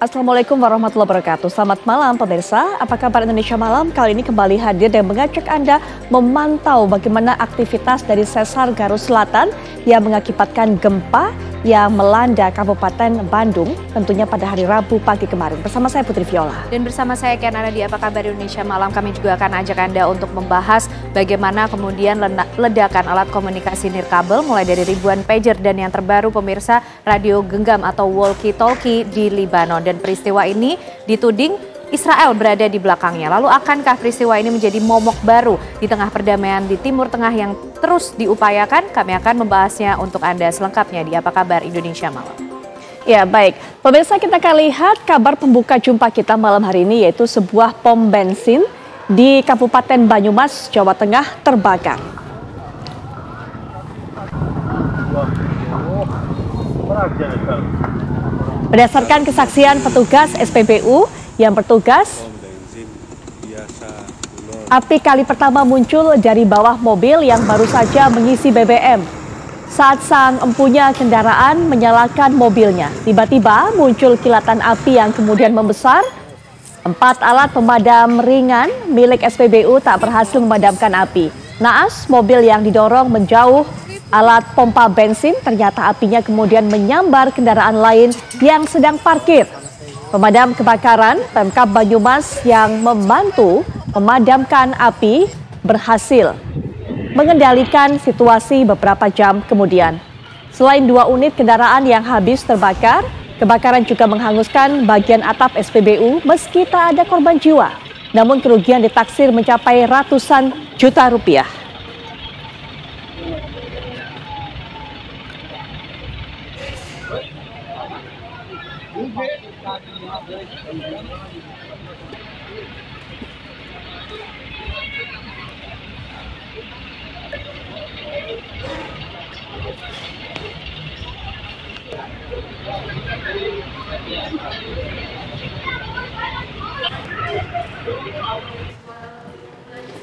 Assalamualaikum warahmatullahi wabarakatuh. Selamat malam pemirsa, apa kabar Indonesia Malam? Kali ini kembali hadir dan mengajak Anda memantau bagaimana aktivitas dari Sesar Garut Selatan yang mengakibatkan gempa yang melanda Kabupaten Bandung tentunya pada hari Rabu pagi kemarin. Bersama saya Putri Viola. Dan bersama saya Ken Anadi, apa kabar Indonesia Malam? Kami juga akan ajak Anda untuk membahas bagaimana kemudian ledakan alat komunikasi nirkabel mulai dari ribuan pager dan yang terbaru pemirsa radio genggam atau walkie-talkie di Libanon. Dan peristiwa ini dituding Israel berada di belakangnya. Lalu akankah peristiwa ini menjadi momok baru di tengah perdamaian di Timur Tengah yang terus diupayakan? Kami akan membahasnya untuk Anda selengkapnya di Apa Kabar Indonesia Malam. Ya baik, pemirsa kita akan lihat kabar pembuka jumpa kita malam hari ini yaitu sebuah pom bensin di Kabupaten Banyumas, Jawa Tengah terbakar. Berdasarkan kesaksian petugas SPBU yang bertugas, api kali pertama muncul dari bawah mobil yang baru saja mengisi BBM. Saat sang empunya kendaraan menyalakan mobilnya, tiba-tiba muncul kilatan api yang kemudian membesar. 4 alat pemadam ringan milik SPBU tak berhasil memadamkan api. Naas mobil yang didorong menjauh alat pompa bensin, ternyata apinya kemudian menyambar kendaraan lain yang sedang parkir. Pemadam kebakaran Pemkab Banyumas yang membantu memadamkan api berhasil mengendalikan situasi beberapa jam kemudian. Selain 2 unit kendaraan yang habis terbakar, kebakaran juga menghanguskan bagian atap SPBU meski tak ada korban jiwa. Namun kerugian ditaksir mencapai ratusan juta rupiah.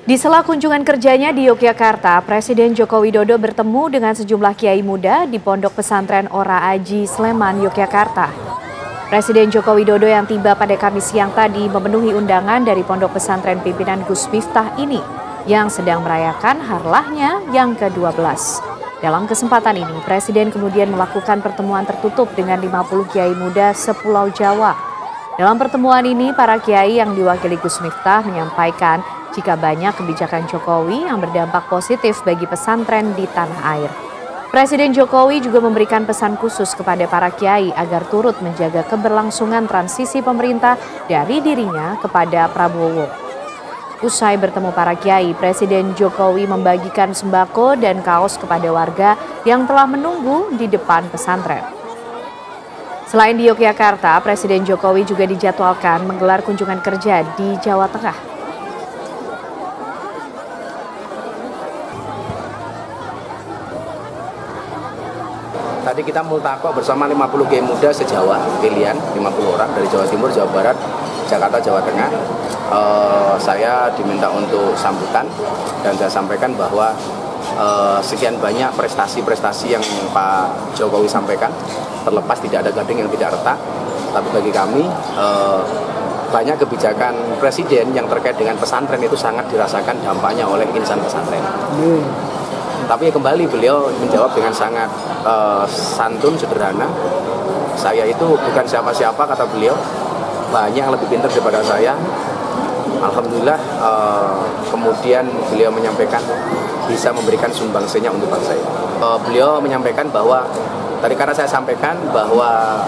Di sela kunjungan kerjanya di Yogyakarta, Presiden Joko Widodo bertemu dengan sejumlah kiai muda di Pondok Pesantren Ora Aji, Sleman, Yogyakarta. Presiden Joko Widodo yang tiba pada Kamis siang tadi memenuhi undangan dari Pondok Pesantren pimpinan Gus Miftah ini yang sedang merayakan harlahnya yang ke-12. Dalam kesempatan ini, Presiden kemudian melakukan pertemuan tertutup dengan 50 kiai muda sepulau Jawa. Dalam pertemuan ini, para kiai yang diwakili Gus Miftah menyampaikan jika banyak kebijakan Jokowi yang berdampak positif bagi pesantren di tanah air. Presiden Jokowi juga memberikan pesan khusus kepada para kiai agar turut menjaga keberlangsungan transisi pemerintah dari dirinya kepada Prabowo. Usai bertemu para kiai, Presiden Jokowi membagikan sembako dan kaos kepada warga yang telah menunggu di depan pesantren. Selain di Yogyakarta, Presiden Jokowi juga dijadwalkan menggelar kunjungan kerja di Jawa Tengah. Tadi kita multaqo bersama 50 kiai muda se-Jawa, pilihan 50 orang dari Jawa Timur, Jawa Barat, Jakarta, Jawa Tengah. Saya diminta untuk sambutan dan saya sampaikan bahwa sekian banyak prestasi-prestasi yang Pak Jokowi sampaikan, terlepas tidak ada gading yang tidak retak, tapi bagi kami banyak kebijakan Presiden yang terkait dengan pesantren itu sangat dirasakan dampaknya oleh insan pesantren. Tapi kembali beliau menjawab dengan sangat santun, sederhana. Saya itu bukan siapa-siapa, kata beliau. Banyak yang lebih pintar daripada saya. Alhamdulillah kemudian beliau menyampaikan bisa memberikan sumbangsinya untuk bangsa ini. Beliau menyampaikan bahwa, tadi karena saya sampaikan bahwa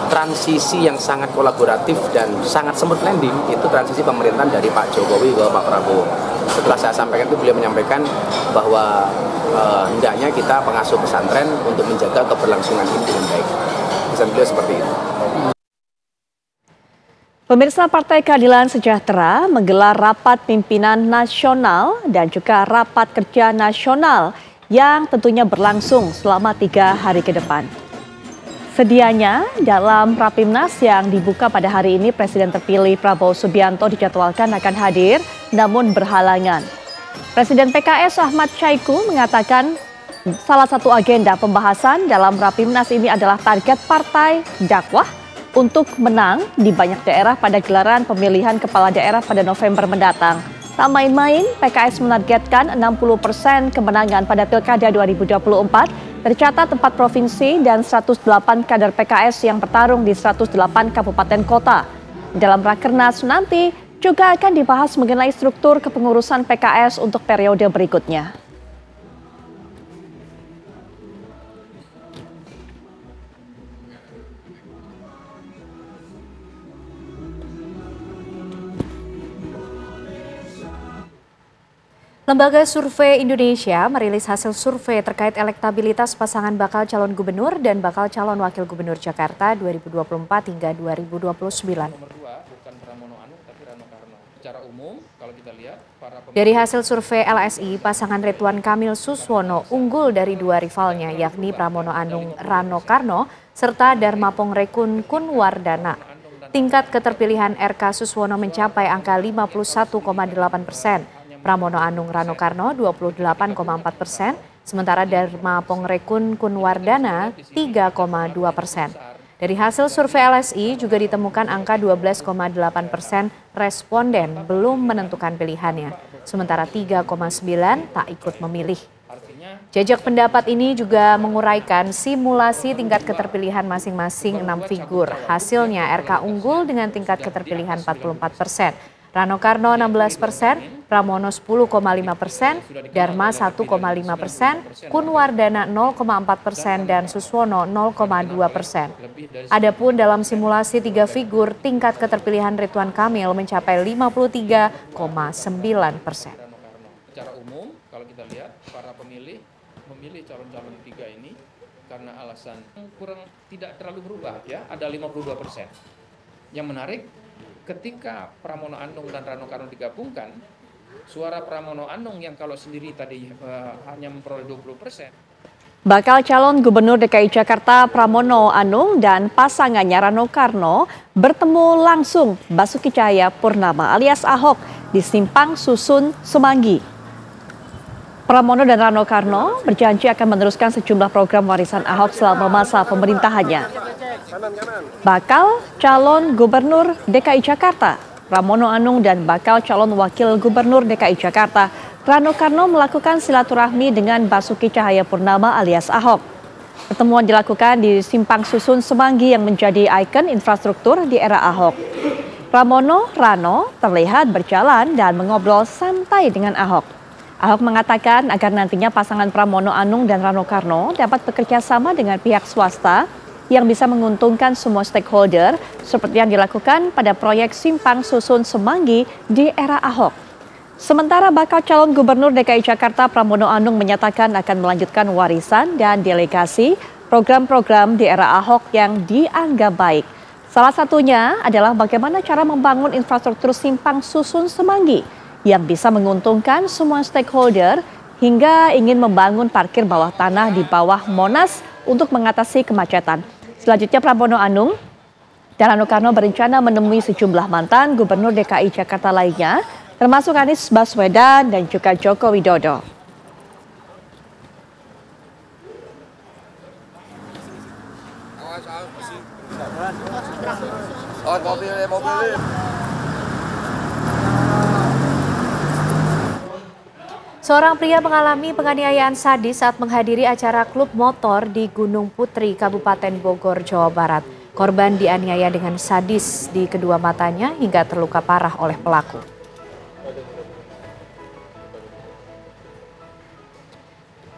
transisi yang sangat kolaboratif dan sangat smooth landing itu transisi pemerintahan dari Pak Jokowi ke Pak Prabowo. Setelah saya sampaikan itu beliau menyampaikan bahwa hendaknya kita pengasuh pesantren untuk menjaga keberlangsungan ini dengan baik. Pesan beliau seperti itu. Pemirsa, Partai Keadilan Sejahtera menggelar rapat pimpinan nasional dan juga rapat kerja nasional yang tentunya berlangsung selama 3 hari ke depan. Sedianya dalam Rapimnas yang dibuka pada hari ini, Presiden terpilih Prabowo Subianto dijadwalkan akan hadir, namun berhalangan. Presiden PKS Ahmad Syahiku mengatakan salah satu agenda pembahasan dalam Rapimnas ini adalah target partai dakwah untuk menang di banyak daerah pada gelaran pemilihan kepala daerah pada November mendatang. Tak main-main, PKS menargetkan 60% kemenangan pada Pilkada 2024. Tercatat 4 provinsi dan 108 kader PKS yang bertarung di 108 kabupaten kota. Dalam Rakernas nanti juga akan dibahas mengenai struktur kepengurusan PKS untuk periode berikutnya. Lembaga Survei Indonesia merilis hasil survei terkait elektabilitas pasangan bakal calon gubernur dan bakal calon wakil gubernur Jakarta 2024 hingga 2029. Dari hasil survei LSI, pasangan Ridwan Kamil Suswono unggul dari 2 rivalnya, yakni Pramono Anung Rano Karno serta Dharma Pongrekun Kunwardana. Tingkat keterpilihan RK Suswono mencapai angka 51,8%. Pramono Anung Rano Karno 28,4%, sementara Dharma Pongrekun Kunwardana 3,2%. Dari hasil survei LSI juga ditemukan angka 12,8% responden belum menentukan pilihannya, sementara 3,9% tak ikut memilih. Jajak pendapat ini juga menguraikan simulasi tingkat keterpilihan masing-masing 6 figur. Hasilnya RK unggul dengan tingkat keterpilihan 44%. Rano Karno 16%, Pramono 10,5%, Dharma 1,5%, Kunwardana 0,4% dan Suswono 0,2%. Adapun dalam simulasi 3 figur, tingkat keterpilihan Ridwan Kamil mencapai 53,9%. Secara umum, kalau kita lihat para pemilih memilih calon-calon 3 ini karena alasan kurang tidak terlalu berubah, ya, ada 52%. Yang menarik, ketika Pramono Anung dan Rano Karno digabungkan, suara Pramono Anung yang kalau sendiri tadi hanya memperoleh 20%. Bakal calon gubernur DKI Jakarta Pramono Anung dan pasangannya Rano Karno bertemu langsung Basuki Cahayapurnama alias Ahok di Simpang Susun, Semanggi. Pramono dan Rano Karno berjanji akan meneruskan sejumlah program warisan Ahok selama masa pemerintahannya. Bakal calon gubernur DKI Jakarta Pramono Anung dan bakal calon wakil gubernur DKI Jakarta Rano Karno melakukan silaturahmi dengan Basuki Cahayapurnama alias Ahok. Pertemuan dilakukan di Simpang Susun Semanggi yang menjadi ikon infrastruktur di era Ahok. Pramono Rano terlihat berjalan dan mengobrol santai dengan Ahok. Ahok mengatakan agar nantinya pasangan Pramono Anung dan Rano Karno dapat bekerja sama dengan pihak swasta yang bisa menguntungkan semua stakeholder seperti yang dilakukan pada proyek Simpang Susun Semanggi di era Ahok. Sementara bakal calon gubernur DKI Jakarta Pramono Anung menyatakan akan melanjutkan warisan dan delegasi program-program di era Ahok yang dianggap baik. Salah satunya adalah bagaimana cara membangun infrastruktur Simpang Susun Semanggi yang bisa menguntungkan semua stakeholder hingga ingin membangun parkir bawah tanah di bawah Monas untuk mengatasi kemacetan. Selanjutnya Pramono Anung dan Rano Karno berencana menemui sejumlah mantan gubernur DKI Jakarta lainnya, termasuk Anies Baswedan dan juga Joko Widodo. Seorang pria mengalami penganiayaan sadis saat menghadiri acara klub motor di Gunung Putri, Kabupaten Bogor, Jawa Barat. Korban dianiaya dengan sadis di kedua matanya hingga terluka parah oleh pelaku.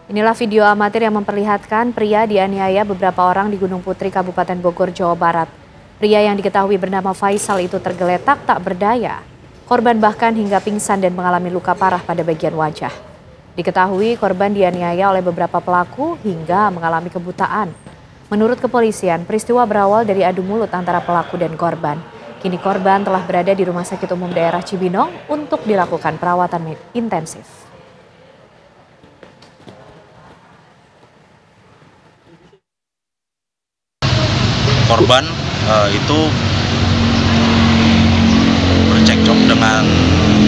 Inilah video amatir yang memperlihatkan pria dianiaya beberapa orang di Gunung Putri, Kabupaten Bogor, Jawa Barat. Pria yang diketahui bernama Faisal itu tergeletak tak berdaya. Korban bahkan hingga pingsan dan mengalami luka parah pada bagian wajah. Diketahui korban dianiaya oleh beberapa pelaku hingga mengalami kebutaan. Menurut kepolisian, peristiwa berawal dari adu mulut antara pelaku dan korban. Kini korban telah berada di Rumah Sakit Umum Daerah Cibinong untuk dilakukan perawatan intensif. Korban itu bercekcok dengan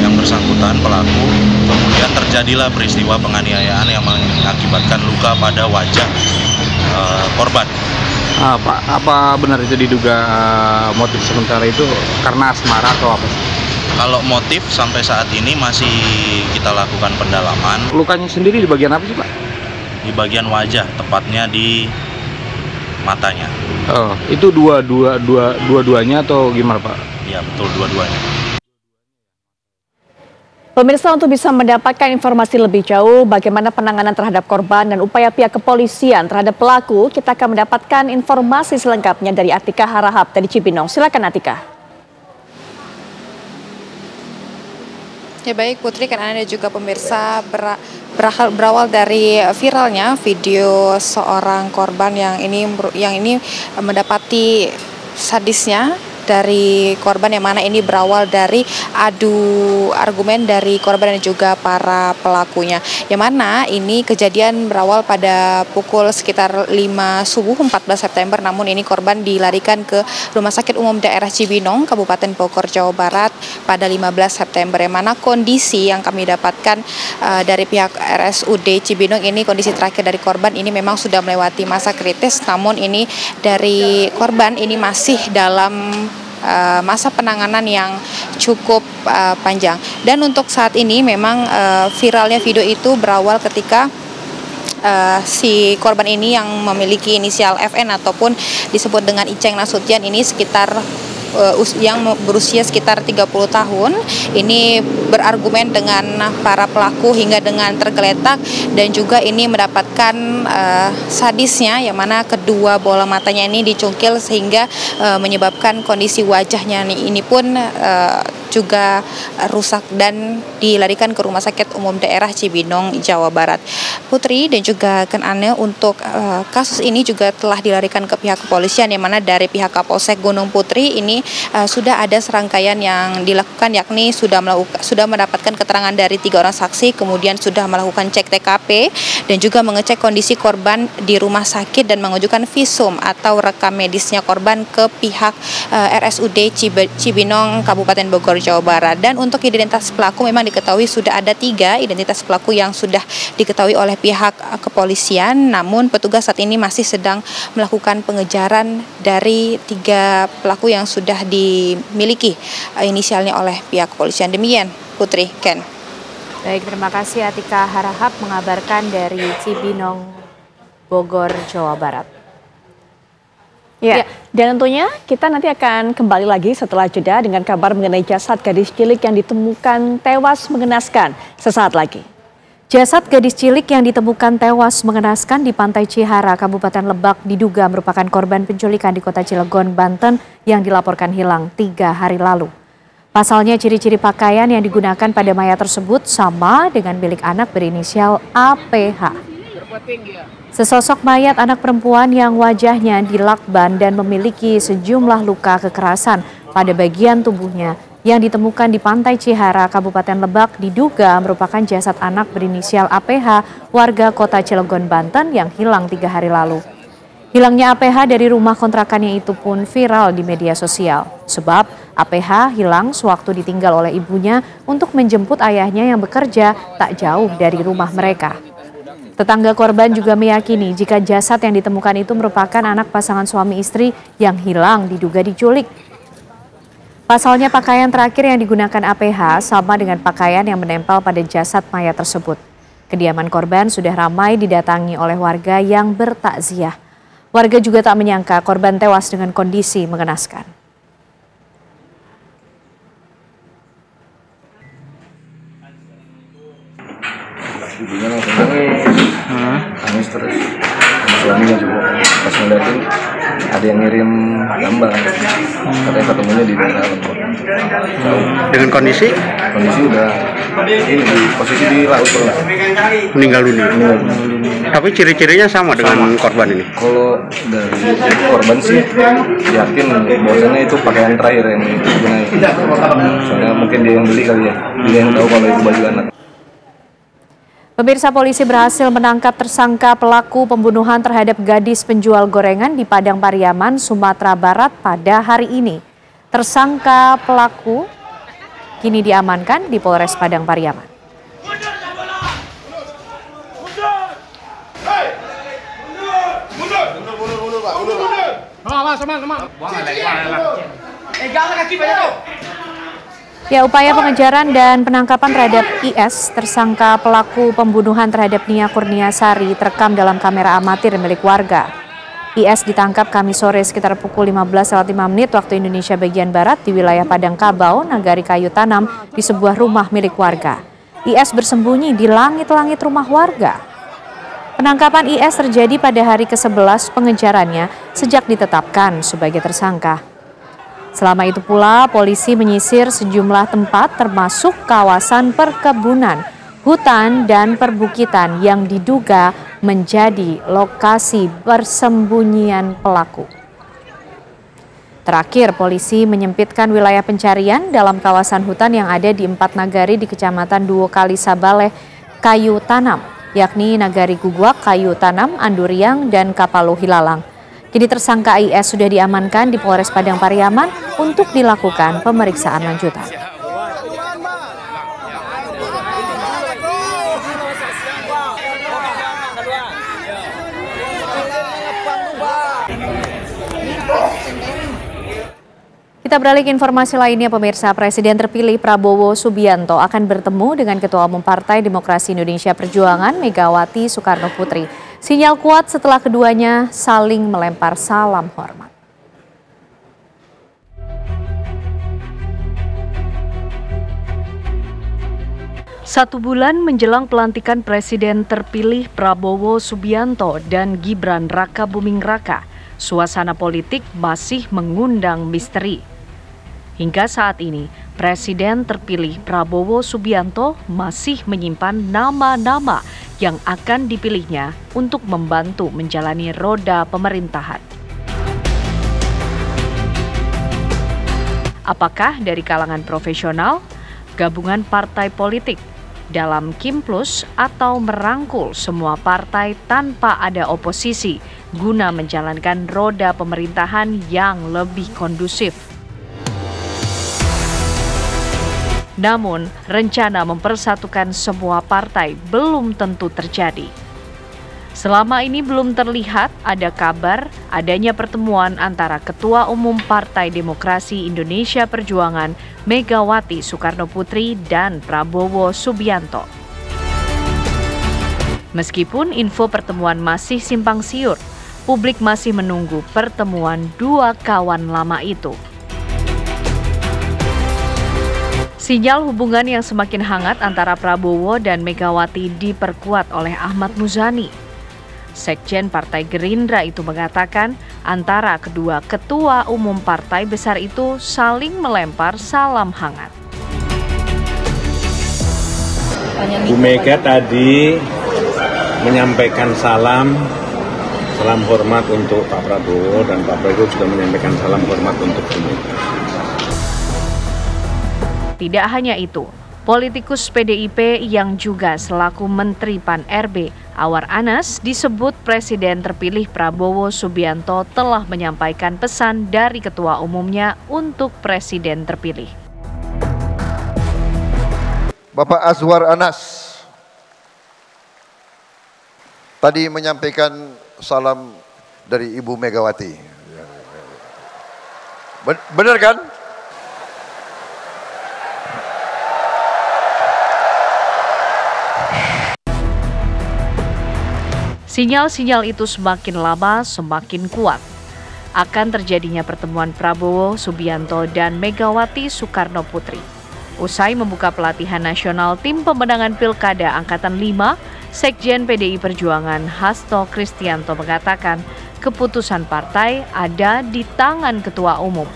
yang bersangkutan pelaku, kemudian terjadilah peristiwa penganiayaan yang mengakibatkan luka pada wajah korban. Pak, apa benar itu diduga motif sementara itu karena asmara atau apa? Kalau motif sampai saat ini masih kita lakukan pendalaman. Lukanya sendiri di bagian apa sih, Pak? Di bagian wajah, tepatnya di matanya. Oh, itu dua-duanya atau gimana, Pak? Ya betul, dua-duanya. Pemirsa, untuk bisa mendapatkan informasi lebih jauh bagaimana penanganan terhadap korban dan upaya pihak kepolisian terhadap pelaku, kita akan mendapatkan informasi selengkapnya dari Atika Harahap dari Cibinong. Silakan Atika. Ya baik Putri, kan Anda juga pemirsa berawal dari viralnya video seorang korban yang ini mendapati sadisnya dari korban, yang mana ini berawal dari adu argumen dari korban dan juga para pelakunya. Yang mana ini kejadian berawal pada pukul sekitar 5 subuh 14 September, namun ini korban dilarikan ke Rumah Sakit Umum Daerah Cibinong, Kabupaten Bogor, Jawa Barat pada 15 September. Yang mana kondisi yang kami dapatkan dari pihak RSUD Cibinong ini, kondisi terakhir dari korban ini memang sudah melewati masa kritis, namun ini dari korban ini masih dalam masa penanganan yang cukup panjang. Dan untuk saat ini memang viralnya video itu berawal ketika si korban ini yang memiliki inisial FN ataupun disebut dengan Iceng Nasution ini sekitar yang berusia sekitar 30 tahun ini berargumen dengan para pelaku hingga dengan tergeletak, dan juga ini mendapatkan sadisnya yang mana kedua bola matanya ini dicungkil sehingga menyebabkan kondisi wajahnya ini pun juga rusak dan dilarikan ke Rumah Sakit Umum Daerah Cibinong, Jawa Barat. Putri dan juga Ken Ane, untuk kasus ini juga telah dilarikan ke pihak kepolisian, yang mana dari pihak Kapolsek Gunung Putri ini sudah ada serangkaian yang dilakukan, yakni sudah mendapatkan keterangan dari 3 orang saksi, kemudian sudah melakukan cek TKP dan juga mengecek kondisi korban di rumah sakit dan mengajukan visum atau rekam medisnya korban ke pihak RSUD Cibinong, Kabupaten Bogor, Jawa Barat. Dan untuk identitas pelaku memang diketahui sudah ada 3 identitas pelaku yang sudah diketahui oleh pihak kepolisian, namun petugas saat ini masih sedang melakukan pengejaran dari 3 pelaku yang sudah dimiliki inisialnya oleh pihak kepolisian. Demikian Putri, Ken. Baik, terima kasih Atika Harahap mengabarkan dari Cibinong, Bogor, Jawa Barat. Ya, dan tentunya kita nanti akan kembali lagi setelah jeda dengan kabar mengenai jasad gadis cilik yang ditemukan tewas mengenaskan sesaat lagi. Jasad gadis cilik yang ditemukan tewas mengenaskan di Pantai Cihara, Kabupaten Lebak, diduga merupakan korban penculikan di Kota Cilegon, Banten yang dilaporkan hilang 3 hari lalu. Pasalnya ciri-ciri pakaian yang digunakan pada mayat tersebut sama dengan milik anak berinisial APH. Sesosok mayat anak perempuan yang wajahnya dilakban dan memiliki sejumlah luka kekerasan pada bagian tubuhnya yang ditemukan di Pantai Cihara, Kabupaten Lebak, diduga merupakan jasad anak berinisial APH, warga Kota Cilegon, Banten yang hilang 3 hari lalu. Hilangnya APH dari rumah kontrakannya itu pun viral di media sosial, sebab APH hilang sewaktu ditinggal oleh ibunya untuk menjemput ayahnya yang bekerja tak jauh dari rumah mereka. Tetangga korban juga meyakini jika jasad yang ditemukan itu merupakan anak pasangan suami istri yang hilang diduga diculik. Pasalnya pakaian terakhir yang digunakan APH sama dengan pakaian yang menempel pada jasad mayat tersebut. Kediaman korban sudah ramai didatangi oleh warga yang bertakziah. Warga juga tak menyangka korban tewas dengan kondisi mengenaskan. Ibunya langsung nangis terus, suaminya juga pas ngeliatin ada yang ngirim gambar, katanya ketemunya di daerah Lembur. Dengan kondisi udah ini di posisi di laut, meninggal dunia. Tapi ciri-cirinya sama dengan korban ini. Kalau dari korban sih yakin bahwasannya itu pakaian terakhir yang digunakan. Soalnya mungkin dia yang beli kali ya, dia yang tahu kalau itu baju anak. Pemirsa, polisi berhasil menangkap tersangka pelaku pembunuhan terhadap gadis penjual gorengan di Padang Pariaman, Sumatera Barat pada hari ini. Tersangka pelaku kini diamankan di Polres Padang Pariaman. Mundur, Pak. Ya, upaya pengejaran dan penangkapan terhadap IS, tersangka pelaku pembunuhan terhadap Nia Kurniasari, terekam dalam kamera amatir milik warga. IS ditangkap Kamis sore sekitar pukul 15.05 waktu Indonesia bagian Barat di wilayah Padang Kabau, Nagari Kayu Tanam, di sebuah rumah milik warga. IS bersembunyi di langit-langit rumah warga. Penangkapan IS terjadi pada hari ke-11 pengejarannya sejak ditetapkan sebagai tersangka. Selama itu pula, polisi menyisir sejumlah tempat termasuk kawasan perkebunan, hutan, dan perbukitan yang diduga menjadi lokasi persembunyian pelaku. Terakhir, polisi menyempitkan wilayah pencarian dalam kawasan hutan yang ada di 4 nagari di Kecamatan Duo Kali Sabaleh, Kayu Tanam, yakni Nagari Guguak, Kayu Tanam, Anduriang, dan Kapalo Hilalang. Kini tersangka IS sudah diamankan di Polres Padang Pariaman untuk dilakukan pemeriksaan lanjutan. Kita beralih ke informasi lainnya, pemirsa. Presiden terpilih Prabowo Subianto akan bertemu dengan Ketua Umum Partai Demokrasi Indonesia Perjuangan Megawati Soekarno Putri. Sinyal kuat setelah keduanya saling melempar salam hormat. Satu bulan menjelang pelantikan Presiden terpilih Prabowo Subianto dan Gibran Raka Buming Raka, suasana politik masih mengundang misteri. Hingga saat ini, Presiden terpilih Prabowo Subianto masih menyimpan nama-nama yang akan dipilihnya untuk membantu menjalani roda pemerintahan. Apakah dari kalangan profesional, gabungan partai politik, dalam Kim Plus, atau merangkul semua partai tanpa ada oposisi guna menjalankan roda pemerintahan yang lebih kondusif? Namun, rencana mempersatukan semua partai belum tentu terjadi. Selama ini belum terlihat ada kabar adanya pertemuan antara Ketua Umum Partai Demokrasi Indonesia Perjuangan Megawati Soekarno Putri dan Prabowo Subianto. Meskipun info pertemuan masih simpang siur, publik masih menunggu pertemuan dua kawan lama itu. Sinyal hubungan yang semakin hangat antara Prabowo dan Megawati diperkuat oleh Ahmad Muzani. Sekjen Partai Gerindra itu mengatakan antara kedua ketua umum partai besar itu saling melempar salam hangat. Bu Mega tadi menyampaikan salam hormat untuk Pak Prabowo, dan Pak Prabowo juga menyampaikan salam hormat untuk Bu Mega. Tidak hanya itu, politikus PDIP yang juga selaku Menteri Pan-RB, Anwar Anas, disebut Presiden terpilih Prabowo Subianto telah menyampaikan pesan dari ketua umumnya untuk Presiden terpilih. Bapak Anwar Anas tadi menyampaikan salam dari Ibu Megawati. Benar kan? Sinyal-sinyal itu semakin lama semakin kuat. Akan terjadinya pertemuan Prabowo Subianto dan Megawati Soekarno Putri. Usai membuka pelatihan nasional tim pemenangan Pilkada Angkatan 5, Sekjen PDI Perjuangan Hasto Kristianto mengatakan keputusan partai ada di tangan Ketua Umum.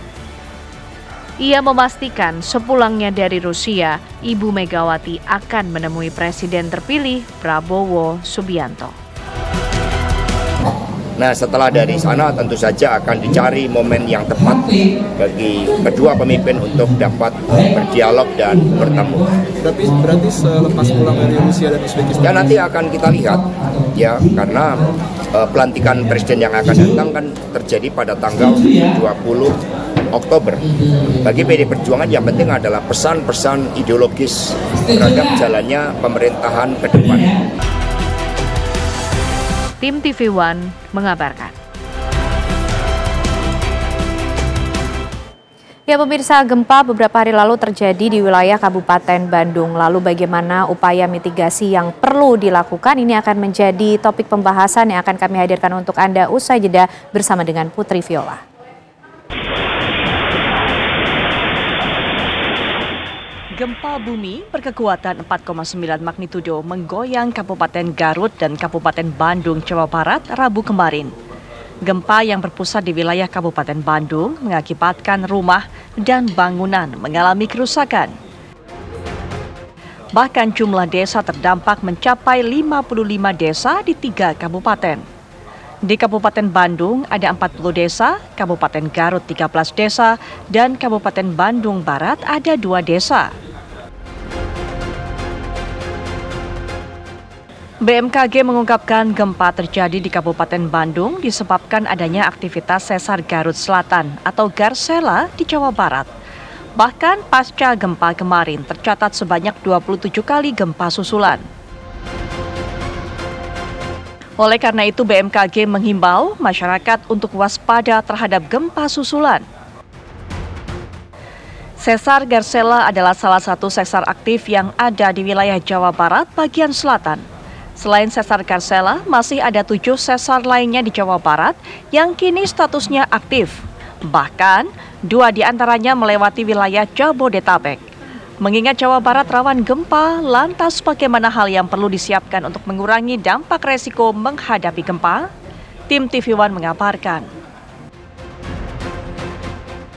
Ia memastikan sepulangnya dari Rusia, Ibu Megawati akan menemui Presiden terpilih Prabowo Subianto. Nah, setelah dari sana tentu saja akan dicari momen yang tepat bagi kedua pemimpin untuk dapat berdialog dan bertemu. Berarti selepas pulang dari Rusia dan Uzbekistan? Ya, nanti akan kita lihat ya, karena pelantikan presiden yang akan datang kan terjadi pada tanggal 20 Oktober. Bagi PD Perjuangan yang penting adalah pesan-pesan ideologis terhadap jalannya pemerintahan ke depan. Tim TV One mengabarkan. Ya pemirsa, gempa beberapa hari lalu terjadi di wilayah Kabupaten Bandung. Lalu bagaimana upaya mitigasi yang perlu dilakukan? Ini akan menjadi topik pembahasan yang akan kami hadirkan untuk Anda usai jeda bersama dengan Putri Viola. Gempa bumi berkekuatan 4,9 magnitudo menggoyang Kabupaten Garut dan Kabupaten Bandung, Jawa Barat, Rabu kemarin. Gempa yang berpusat di wilayah Kabupaten Bandung mengakibatkan rumah dan bangunan mengalami kerusakan. Bahkan jumlah desa terdampak mencapai 55 desa di 3 kabupaten. Di Kabupaten Bandung ada 40 desa, Kabupaten Garut 13 desa, dan Kabupaten Bandung Barat ada 2 desa. BMKG mengungkapkan gempa terjadi di Kabupaten Bandung disebabkan adanya aktivitas sesar Garut Selatan atau Garsela di Jawa Barat. Bahkan pasca gempa kemarin tercatat sebanyak 27 kali gempa susulan. Oleh karena itu BMKG menghimbau masyarakat untuk waspada terhadap gempa susulan. Sesar Garsela adalah salah satu sesar aktif yang ada di wilayah Jawa Barat bagian selatan. Selain sesar Garsela, masih ada 7 sesar lainnya di Jawa Barat yang kini statusnya aktif. Bahkan, 2 diantaranya melewati wilayah Jabodetabek. Mengingat Jawa Barat rawan gempa, lantas bagaimana hal yang perlu disiapkan untuk mengurangi dampak resiko menghadapi gempa? Tim TV One mengabarkan.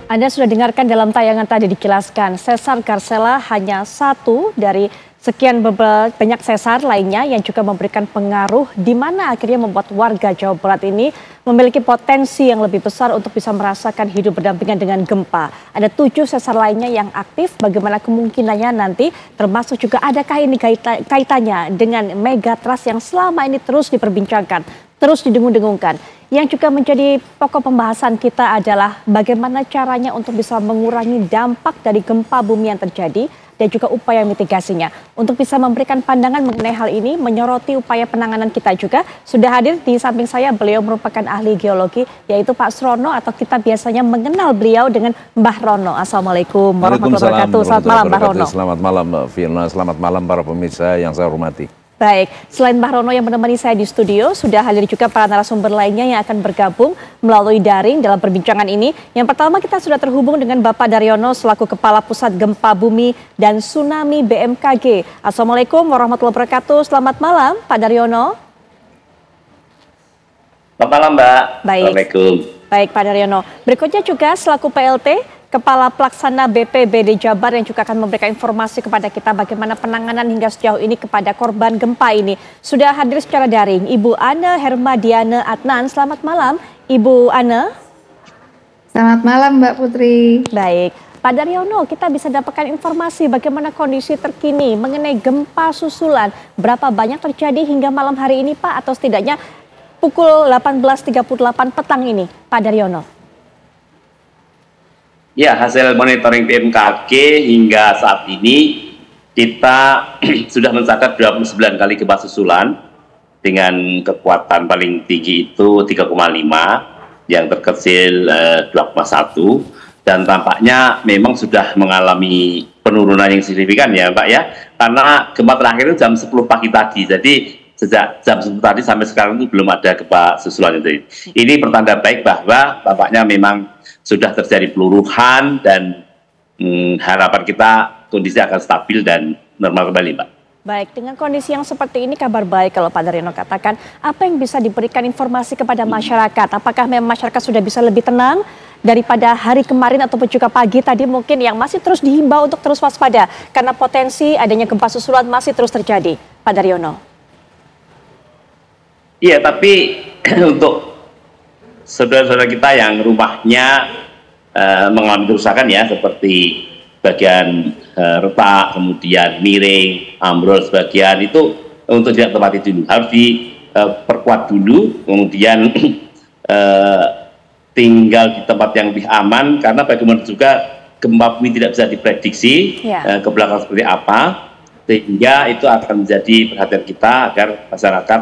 Anda sudah dengarkan dalam tayangan tadi dijelaskan, sesar Garsela hanya satu dari sekian banyak sesar lainnya yang juga memberikan pengaruh di mana akhirnya membuat warga Jawa Barat ini memiliki potensi yang lebih besar untuk bisa merasakan hidup berdampingan dengan gempa. Ada 7 sesar lainnya yang aktif, bagaimana kemungkinannya nanti, termasuk juga adakah ini kaitannya dengan megatrust yang selama ini terus diperbincangkan, terus didengung-dengungkan. Yang juga menjadi pokok pembahasan kita adalah bagaimana caranya untuk bisa mengurangi dampak dari gempa bumi yang terjadi dan juga upaya mitigasinya. Untuk bisa memberikan pandangan mengenai hal ini, menyoroti upaya penanganan kita juga, sudah hadir di samping saya, beliau merupakan ahli geologi, yaitu Pak Srono, atau kita biasanya mengenal beliau dengan Mbah Rono. Assalamualaikum warahmatullahi wabarakatuh. Selamat malam Mbah Rono. Selamat malam Mbak Firna, selamat malam para pemirsa yang saya hormati. Baik, selain Mbah Rono yang menemani saya di studio, sudah hadir juga para narasumber lainnya yang akan bergabung melalui daring dalam perbincangan ini. Yang pertama kita sudah terhubung dengan Bapak Daryono selaku Kepala Pusat Gempa Bumi dan Tsunami BMKG. Assalamualaikum warahmatullahi wabarakatuh. Selamat malam Pak Daryono. Selamat malam Mbak. Baik. Assalamualaikum. Baik Pak Daryono. Berikutnya juga selaku PLT, Kepala Pelaksana BPBD Jabar yang juga akan memberikan informasi kepada kita bagaimana penanganan hingga sejauh ini kepada korban gempa ini. Sudah hadir secara daring Ibu Ana Hermadiana Adnan. Selamat malam Ibu Ana. Selamat malam Mbak Putri. Baik. Pak Daryono, kita bisa dapatkan informasi bagaimana kondisi terkini mengenai gempa susulan. Berapa banyak terjadi hingga malam hari ini Pak, atau setidaknya pukul 18.38 petang ini Pak Daryono? Ya, hasil monitoring BMKG hingga saat ini kita sudah mencatat 29 kali gempa susulan dengan kekuatan paling tinggi itu 3,5, yang terkecil 2,1, dan tampaknya memang sudah mengalami penurunan yang signifikan ya Pak ya, karena gempa terakhir itu jam 10 pagi tadi, jadi sejak jam 10 tadi sampai sekarang itu belum ada gempa susulan itu. Ini pertanda baik bahwa tampaknya memang sudah terjadi peluruhan dan harapan kita kondisi akan stabil dan normal kembali, Pak. Baik, dengan kondisi yang seperti ini kabar baik kalau Pak Daryono katakan, apa yang bisa diberikan informasi kepada masyarakat? Apakah memang masyarakat sudah bisa lebih tenang daripada hari kemarin ataupun juga pagi tadi mungkin yang masih terus dihimbau untuk terus waspada karena potensi adanya gempa susulan masih terus terjadi, Pak Daryono? Iya, tapi untuk saudara-saudara kita yang rumahnya mengalami kerusakan ya, seperti bagian retak, kemudian miring, ambrol sebagian, itu untuk tidak tempati dulu, harus diperkuat dulu, kemudian tinggal di tempat yang lebih aman, karena bagaimana juga gempa bumi tidak bisa diprediksi ke belakang seperti apa, sehingga itu akan menjadi perhatian kita agar masyarakat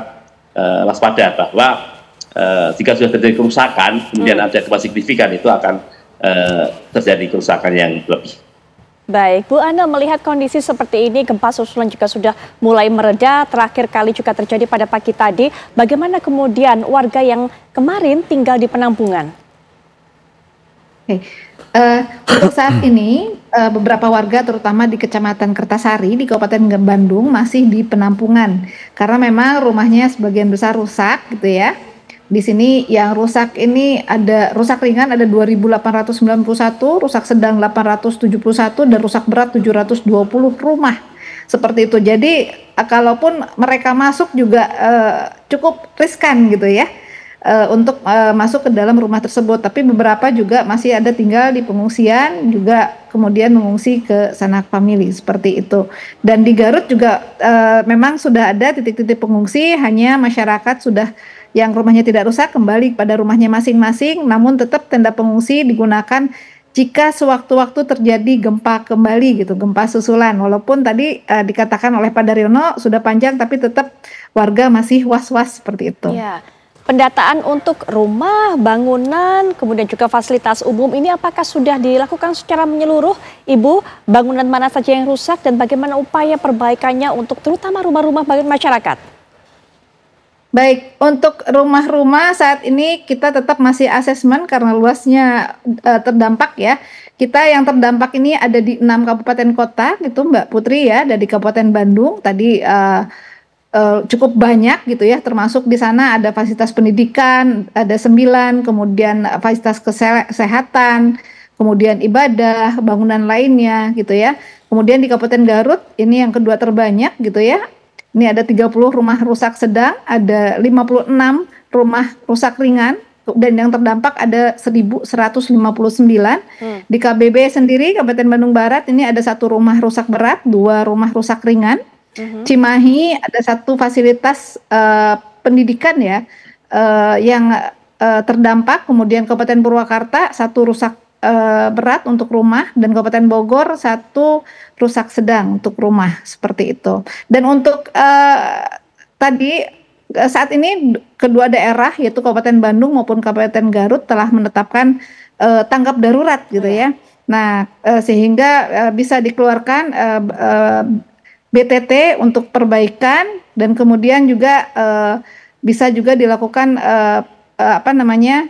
waspada bahwa jika sudah terjadi kerusakan, kemudian ada gempa signifikan, itu akan terjadi kerusakan yang lebih. Baik, Bu Ana, melihat kondisi seperti ini, gempa susulan juga sudah mulai mereda, terakhir kali juga terjadi pada pagi tadi. Bagaimana kemudian warga yang kemarin tinggal di penampungan? Untuk saat ini, beberapa warga terutama di Kecamatan Kertasari di Kabupaten Bandung masih di penampungan. Karena memang rumahnya sebagian besar rusak gitu ya. Di sini yang rusak ini ada rusak ringan ada 2.891, rusak sedang 871, dan rusak berat 720 rumah. Seperti itu. Jadi kalaupun mereka masuk juga cukup riskan gitu ya untuk masuk ke dalam rumah tersebut. Tapi beberapa juga masih ada tinggal di pengungsian, juga kemudian mengungsi ke sanak famili seperti itu. Dan di Garut juga memang sudah ada titik-titik pengungsi, hanya masyarakat sudah yang rumahnya tidak rusak kembali pada rumahnya masing-masing, namun tetap tenda pengungsi digunakan jika sewaktu-waktu terjadi gempa kembali gitu, gempa susulan. Walaupun tadi dikatakan oleh Pak Daryono sudah panjang, tapi tetap warga masih was-was seperti itu. Ya. Pendataan untuk rumah, bangunan, kemudian juga fasilitas umum ini apakah sudah dilakukan secara menyeluruh, Ibu? Bangunan mana saja yang rusak dan bagaimana upaya perbaikannya untuk terutama rumah-rumah bagi masyarakat? Baik, untuk rumah-rumah saat ini kita tetap masih asesmen karena luasnya terdampak ya. Kita yang terdampak ini ada di 6 kabupaten kota gitu Mbak Putri ya, ada di Kabupaten Bandung tadi cukup banyak gitu ya, termasuk di sana ada fasilitas pendidikan, ada 9, kemudian fasilitas kesehatan, kemudian ibadah, bangunan lainnya gitu ya. Kemudian di Kabupaten Garut ini yang kedua terbanyak gitu ya. Ini ada 30 rumah rusak sedang, ada 56 rumah rusak ringan, dan yang terdampak ada 1.159. Di KBB sendiri, Kabupaten Bandung Barat, ini ada 1 rumah rusak berat, 2 rumah rusak ringan. Cimahi ada 1 fasilitas pendidikan ya, yang terdampak. Kemudian Kabupaten Purwakarta 1 rusak berat untuk rumah, dan Kabupaten Bogor 1 rusak sedang untuk rumah, seperti itu. Dan untuk tadi saat ini kedua daerah yaitu Kabupaten Bandung maupun Kabupaten Garut telah menetapkan tanggap darurat gitu ya. Nah sehingga bisa dikeluarkan BTT untuk perbaikan, dan kemudian juga bisa juga dilakukan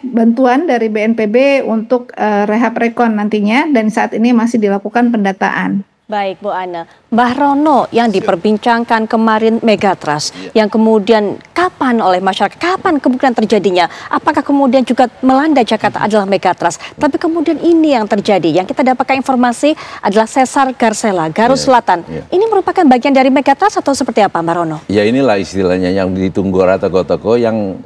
bantuan dari BNPB untuk rehab rekon nantinya, dan saat ini masih dilakukan pendataan. Baik Bu Ana, Mbah Rono yang diperbincangkan kemarin Megatrust, yang kemudian kapan oleh masyarakat, kapan kemungkinan terjadinya, apakah kemudian juga melanda Jakarta adalah Megatrust, tapi kemudian ini yang terjadi, yang kita dapatkan informasi adalah Sesar Garsela, Garut Selatan. Ini merupakan bagian dari Megatrust atau seperti apa Mbah Rono? Ya inilah istilahnya yang ditunggu toko-toko yang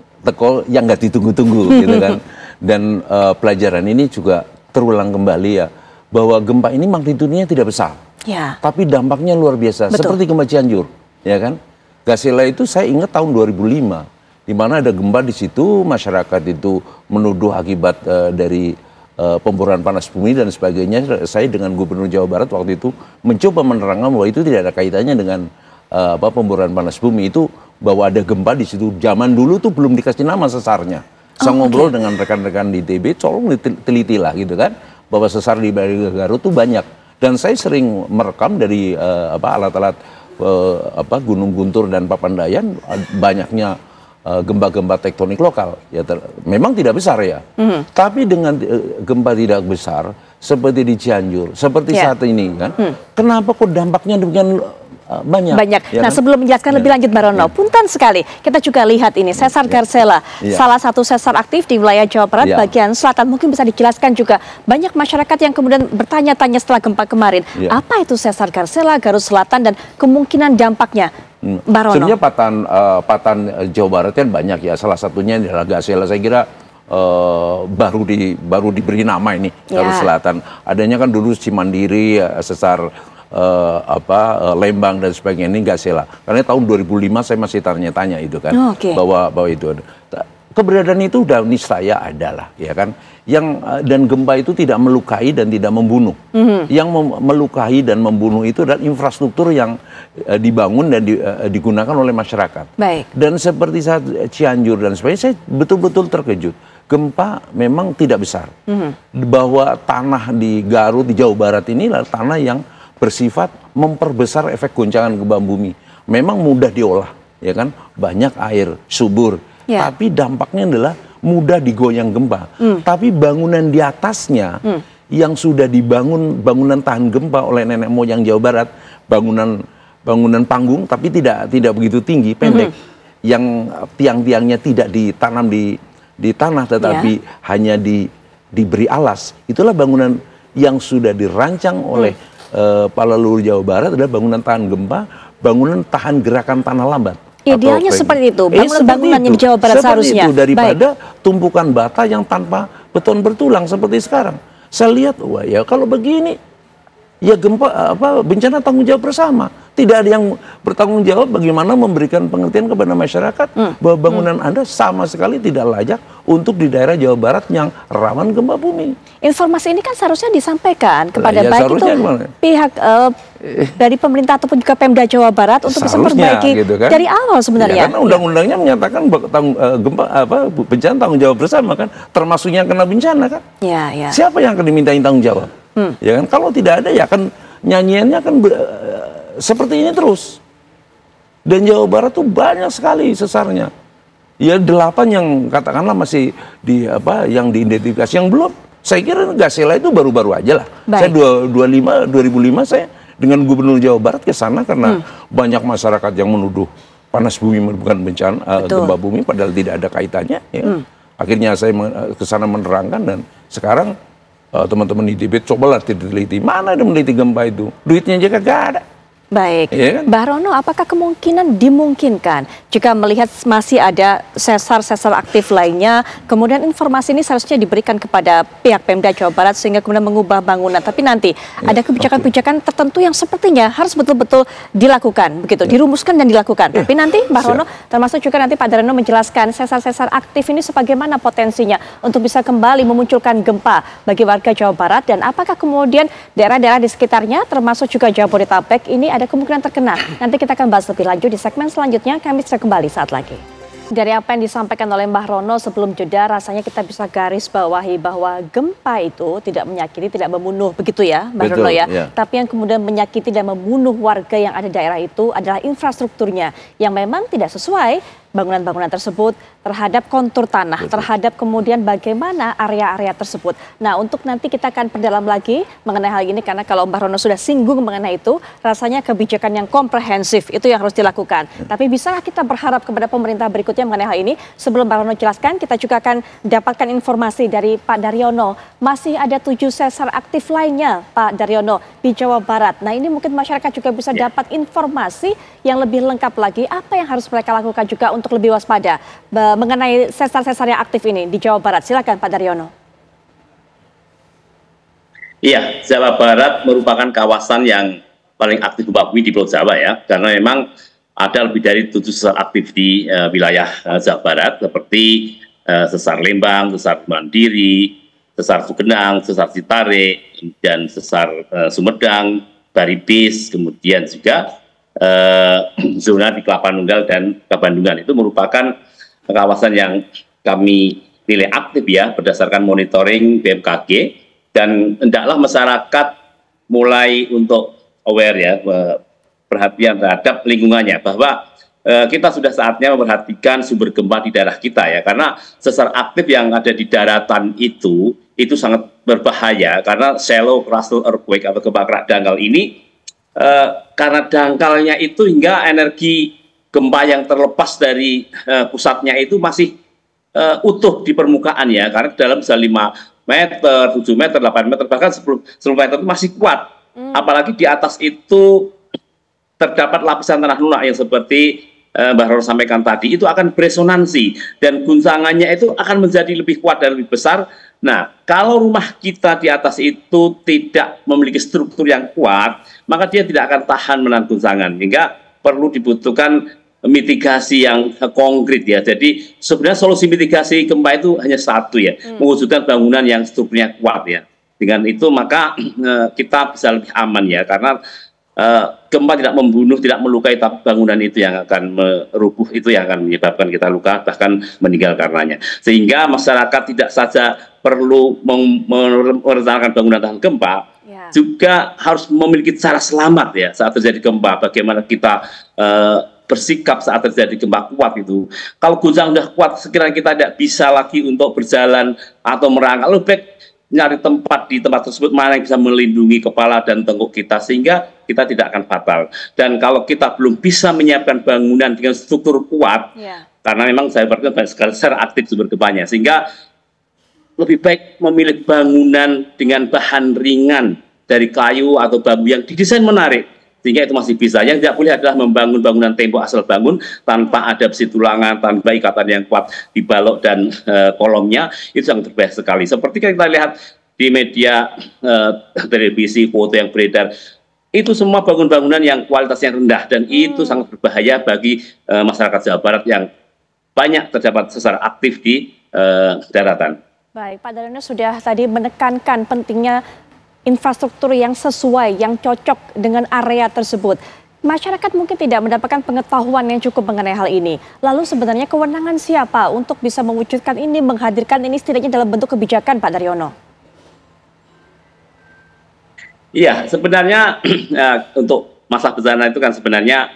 nggak ditunggu-tunggu gitu kan. Dan pelajaran ini juga terulang kembali ya, bahwa gempa ini magnitudenya tidak besar. Ya. Tapi dampaknya luar biasa. Betul. Seperti gempa Cianjur, ya kan? Garsela itu saya ingat tahun 2005, di mana ada gempa di situ, masyarakat itu menuduh akibat dari pemburuan panas bumi dan sebagainya. Saya dengan Gubernur Jawa Barat waktu itu mencoba menerangkan bahwa itu tidak ada kaitannya dengan pemburuan panas bumi, itu bahwa ada gempa di situ. Zaman dulu tuh belum dikasih nama sesarnya. Saya ngobrol dengan rekan-rekan di TB, tolong telitilah gitu kan, bahwa sesar di Garut tuh banyak. Dan saya sering merekam dari alat-alat Gunung Guntur dan Papandayan, banyaknya gempa-gempa tektonik lokal. Ya, memang tidak besar ya, tapi dengan gempa tidak besar seperti di Cianjur, seperti saat ini kan, kenapa kok dampaknya demikian banyak. Ya, nah, sebelum menjelaskan lebih lanjut Mbak Rono, punten sekali, kita juga lihat ini Sesar Garsela, salah satu sesar aktif di wilayah Jawa Barat bagian selatan. Mungkin bisa dijelaskan juga, banyak masyarakat yang kemudian bertanya-tanya setelah gempa kemarin, apa itu Sesar Garsela, Garut Selatan, dan kemungkinan dampaknya. Mbak Rono. Sebenarnya patan Jawa Barat kan banyak ya, salah satunya adalah Garsela. Saya kira baru diberi nama ini Garut Selatan. Adanya kan dulu Cimandiri, sesar Lembang dan sebagainya, ini Garsela. Karena tahun 2005 saya masih tanya-tanya itu kan, bahwa itu ada. Keberadaan itu udah niscaya adalah, ya kan. Dan gempa itu tidak melukai dan tidak membunuh. Yang melukai dan membunuh itu adalah infrastruktur yang dibangun dan digunakan oleh masyarakat. Dan seperti saat Cianjur dan sebagainya, saya betul-betul terkejut. gempa memang tidak besar. Bahwa tanah di Garut, di Jawa Barat ini adalah tanah yang bersifat memperbesar efek goncangan gempa bumi. Memang mudah diolah, ya kan? Banyak air, subur. Tapi dampaknya adalah mudah digoyang gempa. Tapi bangunan di atasnya yang sudah dibangun, bangunan tahan gempa oleh nenek moyang Jawa Barat, bangunan panggung tapi tidak begitu tinggi, pendek. Yang tiang-tiangnya tidak ditanam di tanah tetapi hanya diberi alas. Itulah bangunan yang sudah dirancang oleh para leluhur Jawa Barat, adalah bangunan tahan gempa, bangunan tahan gerakan tanah lambat. Idealnya seperti itu, bangunan-bangunannya di Jawa Barat seharusnya. Itu daripada tumpukan bata yang tanpa beton bertulang seperti sekarang. Saya lihat, wah ya kalau begini, ya gempa bencana tanggung jawab bersama. Tidak ada yang bertanggung jawab bagaimana memberikan pengertian kepada masyarakat bahwa bangunan Anda sama sekali tidak layak untuk di daerah Jawa Barat yang rawan gempa bumi. Informasi ini kan seharusnya disampaikan kepada baik itu pihak dari pemerintah ataupun juga Pemda Jawa Barat untuk bisa memperbaiki gitu kan? dari awal sebenarnya. Ya, karena undang-undangnya menyatakan bencana tanggung jawab bersama kan, termasuknya kena bencana kan. Siapa yang akan dimintain tanggung jawab? Ya kan, kalau tidak ada ya kan nyanyiannya kan seperti ini terus. Dan Jawa Barat tuh banyak sekali sesarnya. Ya 8 yang katakanlah masih yang diidentifikasi, yang belum. Saya kira Gasela itu baru-baru aja lah. Saya 2005 saya dengan Gubernur Jawa Barat ke sana karena banyak masyarakat yang menuduh panas bumi bukan bencana gempa bumi, padahal tidak ada kaitannya. Ya. Akhirnya saya ke sana menerangkan, dan sekarang teman-teman ITB cobalah diteliti, mana ada meneliti gempa itu, duitnya aja kagak ada. Baik, Mbah Rono, apakah dimungkinkan jika melihat masih ada sesar-sesar aktif lainnya, kemudian informasi ini seharusnya diberikan kepada pihak Pemda Jawa Barat sehingga kemudian mengubah bangunan, tapi nanti ada kebijakan-kebijakan tertentu yang sepertinya harus betul-betul dilakukan, begitu, dirumuskan dan dilakukan. Tapi nanti Mbah Rono, termasuk juga nanti Pak Daryono menjelaskan sesar-sesar aktif ini sebagaimana potensinya untuk bisa kembali memunculkan gempa bagi warga Jawa Barat, dan apakah kemudian daerah-daerah di sekitarnya termasuk juga Jabodetabek ini ada kemungkinan terkena. Nanti kita akan bahas lebih lanjut di segmen selanjutnya. Kami segera kembali saat lagi. Dari apa yang disampaikan oleh Mbah Rono sebelum jeda, rasanya kita bisa garis bawahi bahwa gempa itu tidak menyakiti, tidak membunuh, begitu ya Mbah Rono ya. Tapi yang kemudian menyakiti dan membunuh warga yang ada di daerah itu adalah infrastrukturnya yang memang tidak sesuai bangunan-bangunan tersebut terhadap kontur tanah, terhadap kemudian bagaimana area-area tersebut. Nah, untuk nanti kita akan perdalam lagi mengenai hal ini, karena kalau Mbah Rono sudah singgung mengenai itu, rasanya kebijakan yang komprehensif itu yang harus dilakukan. Tapi bisakah kita berharap kepada pemerintah berikutnya mengenai hal ini? Sebelum Mbah Rono jelaskan, kita juga akan dapatkan informasi dari Pak Daryono. Masih ada 7 sesar aktif lainnya, Pak Daryono, di Jawa Barat. Nah, ini mungkin masyarakat juga bisa dapat informasi yang lebih lengkap lagi, apa yang harus mereka lakukan juga untuk lebih waspada mengenai sesar-sesar yang aktif ini di Jawa Barat. Silakan Pak Daryono. Iya, Jawa Barat merupakan kawasan yang paling aktif gempa bumi di Pulau Jawa ya, karena memang ada lebih dari 7 sesar aktif di wilayah Jawa Barat, seperti sesar Lembang, sesar Mandiri, sesar Sugenang, sesar Citare, dan sesar Sumedang, Baribis, kemudian juga zona di Kelapa Nunggal dan Kabandungan. Itu merupakan kawasan yang kami nilai aktif ya berdasarkan monitoring BMKG, dan hendaklah masyarakat mulai untuk aware ya, perhatian terhadap lingkungannya, bahwa kita sudah saatnya memperhatikan sumber gempa di daerah kita ya, karena sesar aktif yang ada di daratan itu sangat berbahaya, karena shallow crustal earthquake atau gempa kerak dangkal ini karena dangkalnya itu hingga energi gempa yang terlepas dari pusatnya itu masih utuh di permukaan ya, karena dalam bisa 5 meter, 7 meter, 8 meter, bahkan 10 meter itu masih kuat. Apalagi di atas itu terdapat lapisan tanah lunak yang seperti Mbah Rono sampaikan tadi, itu akan beresonansi dan guncangannya itu akan menjadi lebih kuat dan lebih besar. Nah, kalau rumah kita di atas itu tidak memiliki struktur yang kuat, maka dia tidak akan tahan menahan guncangan, hingga perlu dibutuhkan mitigasi yang konkret ya. Jadi sebenarnya solusi mitigasi gempa itu hanya satu ya, mewujudkan bangunan yang strukturnya kuat ya. Dengan itu maka kita bisa lebih aman ya, karena gempa tidak membunuh, tidak melukai, tapi bangunan itu yang akan merubuh, itu yang akan menyebabkan kita luka, bahkan meninggal karenanya. Sehingga masyarakat tidak saja perlu merencanakan bangunan tahan gempa, juga harus memiliki cara selamat ya saat terjadi gempa. Bagaimana kita bersikap saat terjadi gempa kuat itu. Kalau guncangan sudah kuat, sekiranya kita tidak bisa lagi untuk berjalan atau merangkak, lebih baik nyari tempat di tempat tersebut mana yang bisa melindungi kepala dan tengkuk kita sehingga kita tidak akan fatal. Dan kalau kita belum bisa menyiapkan bangunan dengan struktur kuat, karena memang saya berkata secara aktif sumber gempanya, sehingga lebih baik memilih bangunan dengan bahan ringan dari kayu atau bambu yang didesain menarik, sehingga itu masih bisa. Yang tidak boleh adalah membangun bangunan tembok asal bangun tanpa ada besi tulangan, tanpa ikatan yang kuat di balok dan kolomnya, itu sangat berbahaya sekali. Seperti kita lihat di media televisi, foto yang beredar, itu semua bangunan-bangunan yang kualitasnya rendah, dan itu sangat berbahaya bagi masyarakat Jawa Barat yang banyak terdapat sesar aktif di daratan. Baik, Pak Daryono sudah tadi menekankan pentingnya infrastruktur yang sesuai, yang cocok dengan area tersebut. Masyarakat mungkin tidak mendapatkan pengetahuan yang cukup mengenai hal ini. Lalu sebenarnya kewenangan siapa untuk bisa mewujudkan ini, menghadirkan ini setidaknya dalam bentuk kebijakan, Pak Daryono? Iya, sebenarnya untuk masalah bencana itu kan sebenarnya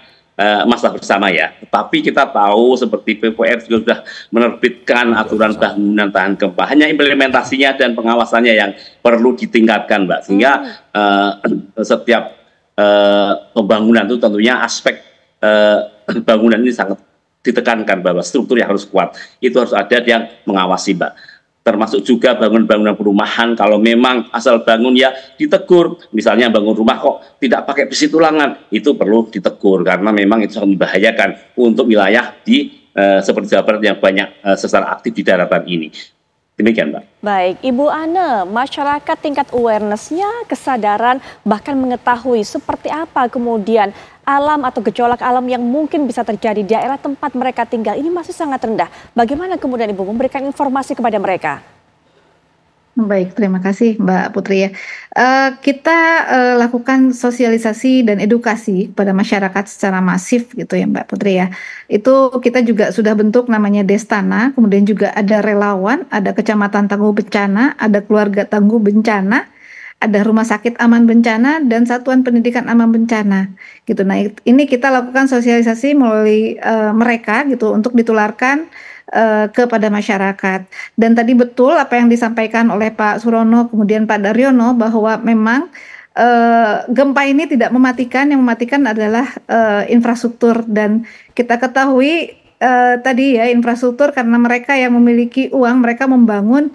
masalah bersama ya. Tapi kita tahu seperti PUPR juga sudah menerbitkan aturan bangunan tahan gempa. Hanya implementasinya dan pengawasannya yang perlu ditingkatkan, Mbak. Sehingga setiap pembangunan itu tentunya aspek bangunan ini sangat ditekankan bahwa struktur yang harus kuat. Itu harus ada yang mengawasi, Mbak. Termasuk juga bangunan-bangunan perumahan, kalau memang asal bangun ya ditegur. Misalnya bangun rumah kok tidak pakai besi tulangan, itu perlu ditegur karena memang itu sangat membahayakan untuk wilayah di seperti Jawa Barat yang banyak sesar aktif di daratan ini. Demikian, Mbak. Baik, Ibu Ane, masyarakat tingkat awareness-nya, kesadaran, bahkan mengetahui seperti apa kemudian alam atau gejolak alam yang mungkin bisa terjadi di daerah tempat mereka tinggal ini masih sangat rendah. Bagaimana kemudian Ibu memberikan informasi kepada mereka? Baik, terima kasih Mbak Putri ya. Kita lakukan sosialisasi dan edukasi kepada masyarakat secara masif gitu ya Mbak Putri ya. Itu kita juga sudah bentuk namanya Destana, kemudian juga ada relawan, ada Kecamatan Tangguh Bencana, ada Keluarga Tangguh Bencana, ada Rumah Sakit Aman Bencana, dan Satuan Pendidikan Aman Bencana gitu. Nah, ini kita lakukan sosialisasi melalui mereka gitu untuk ditularkan kepada masyarakat. Dan tadi betul apa yang disampaikan oleh Pak Surono kemudian Pak Daryono bahwa memang gempa ini tidak mematikan, yang mematikan adalah infrastruktur. Dan kita ketahui tadi ya, infrastruktur karena mereka yang memiliki uang, mereka membangun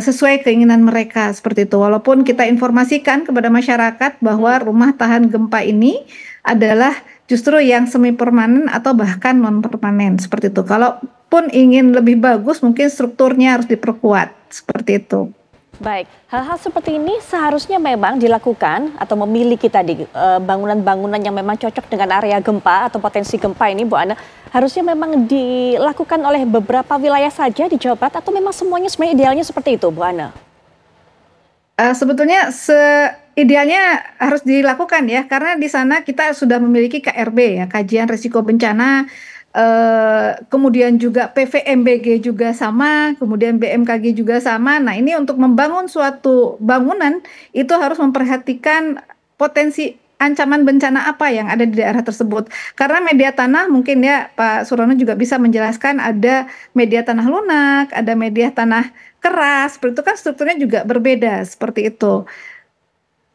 sesuai keinginan mereka seperti itu. Walaupun kita informasikan kepada masyarakat bahwa rumah tahan gempa ini adalah justru yang semi permanen atau bahkan non permanen seperti itu. Kalaupun ingin lebih bagus, mungkin strukturnya harus diperkuat seperti itu. Baik, hal-hal seperti ini seharusnya memang dilakukan atau memiliki tadi bangunan-bangunan yang memang cocok dengan area gempa atau potensi gempa ini, Bu Ana, harusnya memang dilakukan oleh beberapa wilayah saja di Jawa Barat atau memang semuanya sebenarnya idealnya seperti itu, Bu Ana? Sebetulnya idealnya harus dilakukan ya, karena di sana kita sudah memiliki KRB ya, kajian risiko bencana, kemudian juga PVMBG juga sama, kemudian BMKG juga sama. Nah, ini untuk membangun suatu bangunan itu harus memperhatikan potensi ancaman bencana apa yang ada di daerah tersebut. Karena media tanah mungkin ya Pak Surono juga bisa menjelaskan, ada media tanah lunak, ada media tanah keras, seperti itu kan strukturnya juga berbeda seperti itu.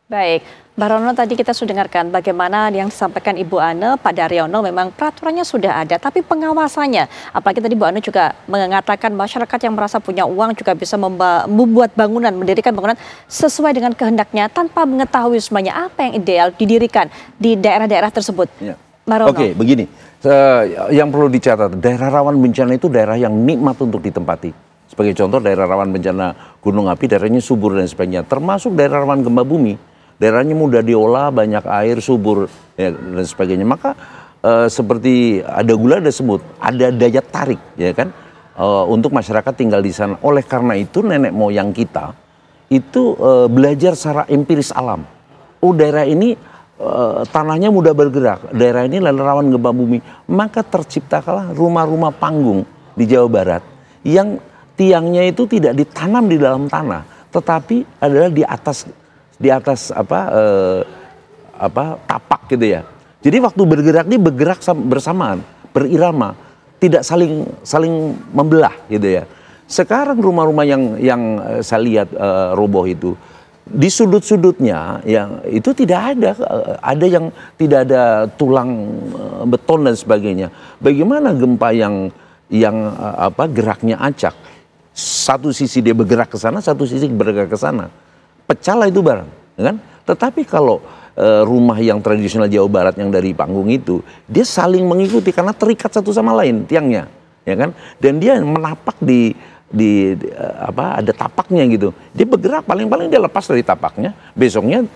Baik, Mbak Rono, tadi kita sudah dengarkan bagaimana yang disampaikan Ibu Ane, Pak Daryono, memang peraturannya sudah ada, tapi pengawasannya, apalagi tadi Bu Ane juga mengatakan masyarakat yang merasa punya uang juga bisa membuat bangunan, mendirikan bangunan sesuai dengan kehendaknya tanpa mengetahui semuanya apa yang ideal didirikan di daerah-daerah tersebut. Ya. Oke, begini, yang perlu dicatat, daerah rawan bencana itu daerah yang nikmat untuk ditempati. Sebagai contoh, daerah rawan bencana gunung api, daerahnya subur dan sebagainya, termasuk daerah rawan gempa bumi. Daerahnya mudah diolah, banyak air, subur, ya, dan sebagainya. Maka seperti ada gula, ada semut, ada daya tarik, ya kan, untuk masyarakat tinggal di sana. Oleh karena itu nenek moyang kita itu belajar secara empiris alam. Oh, daerah ini tanahnya mudah bergerak, daerah ini rawan gempa bumi, maka terciptakanlah rumah-rumah panggung di Jawa Barat yang tiangnya itu tidak ditanam di dalam tanah, tetapi adalah di atas tapak gitu ya. Jadi waktu bergerak ini bergerak bersamaan, berirama, tidak saling membelah gitu ya. Sekarang rumah-rumah yang saya lihat roboh itu, di sudut-sudutnya yang itu tidak ada yang tidak ada tulang beton dan sebagainya. Bagaimana gempa yang geraknya acak, satu sisi dia bergerak ke sana, satu sisi bergerak ke sana, pecahlah itu barang, kan? Tetapi kalau rumah yang tradisional Jawa Barat yang dari panggung itu, dia saling mengikuti karena terikat satu sama lain tiangnya, ya kan? Dan dia menapak ada tapaknya gitu. Dia bergerak, paling-paling dia lepas dari tapaknya, besoknya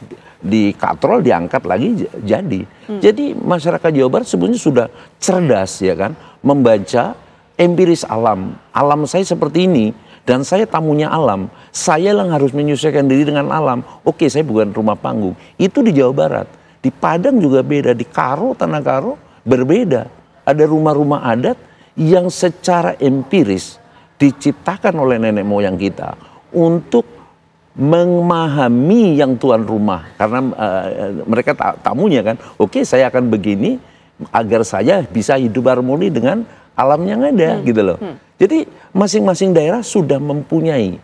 dikatrol, diangkat lagi jadi. Jadi masyarakat Jawa Barat sebenarnya sudah cerdas ya kan, membaca empiris alam. Alam saya seperti ini dan saya tamunya alam. Saya yang harus menyesuaikan diri dengan alam. Oke, saya bukan rumah panggung. Itu di Jawa Barat. Di Padang juga beda, di Karo, Tanah Karo berbeda. Ada rumah-rumah adat yang secara empiris diciptakan oleh nenek moyang kita untuk memahami yang tuan rumah, karena mereka tamunya kan. Oke, saya akan begini agar saya bisa hidup harmoni dengan alam yang ada gitu loh. Jadi masing-masing daerah sudah mempunyai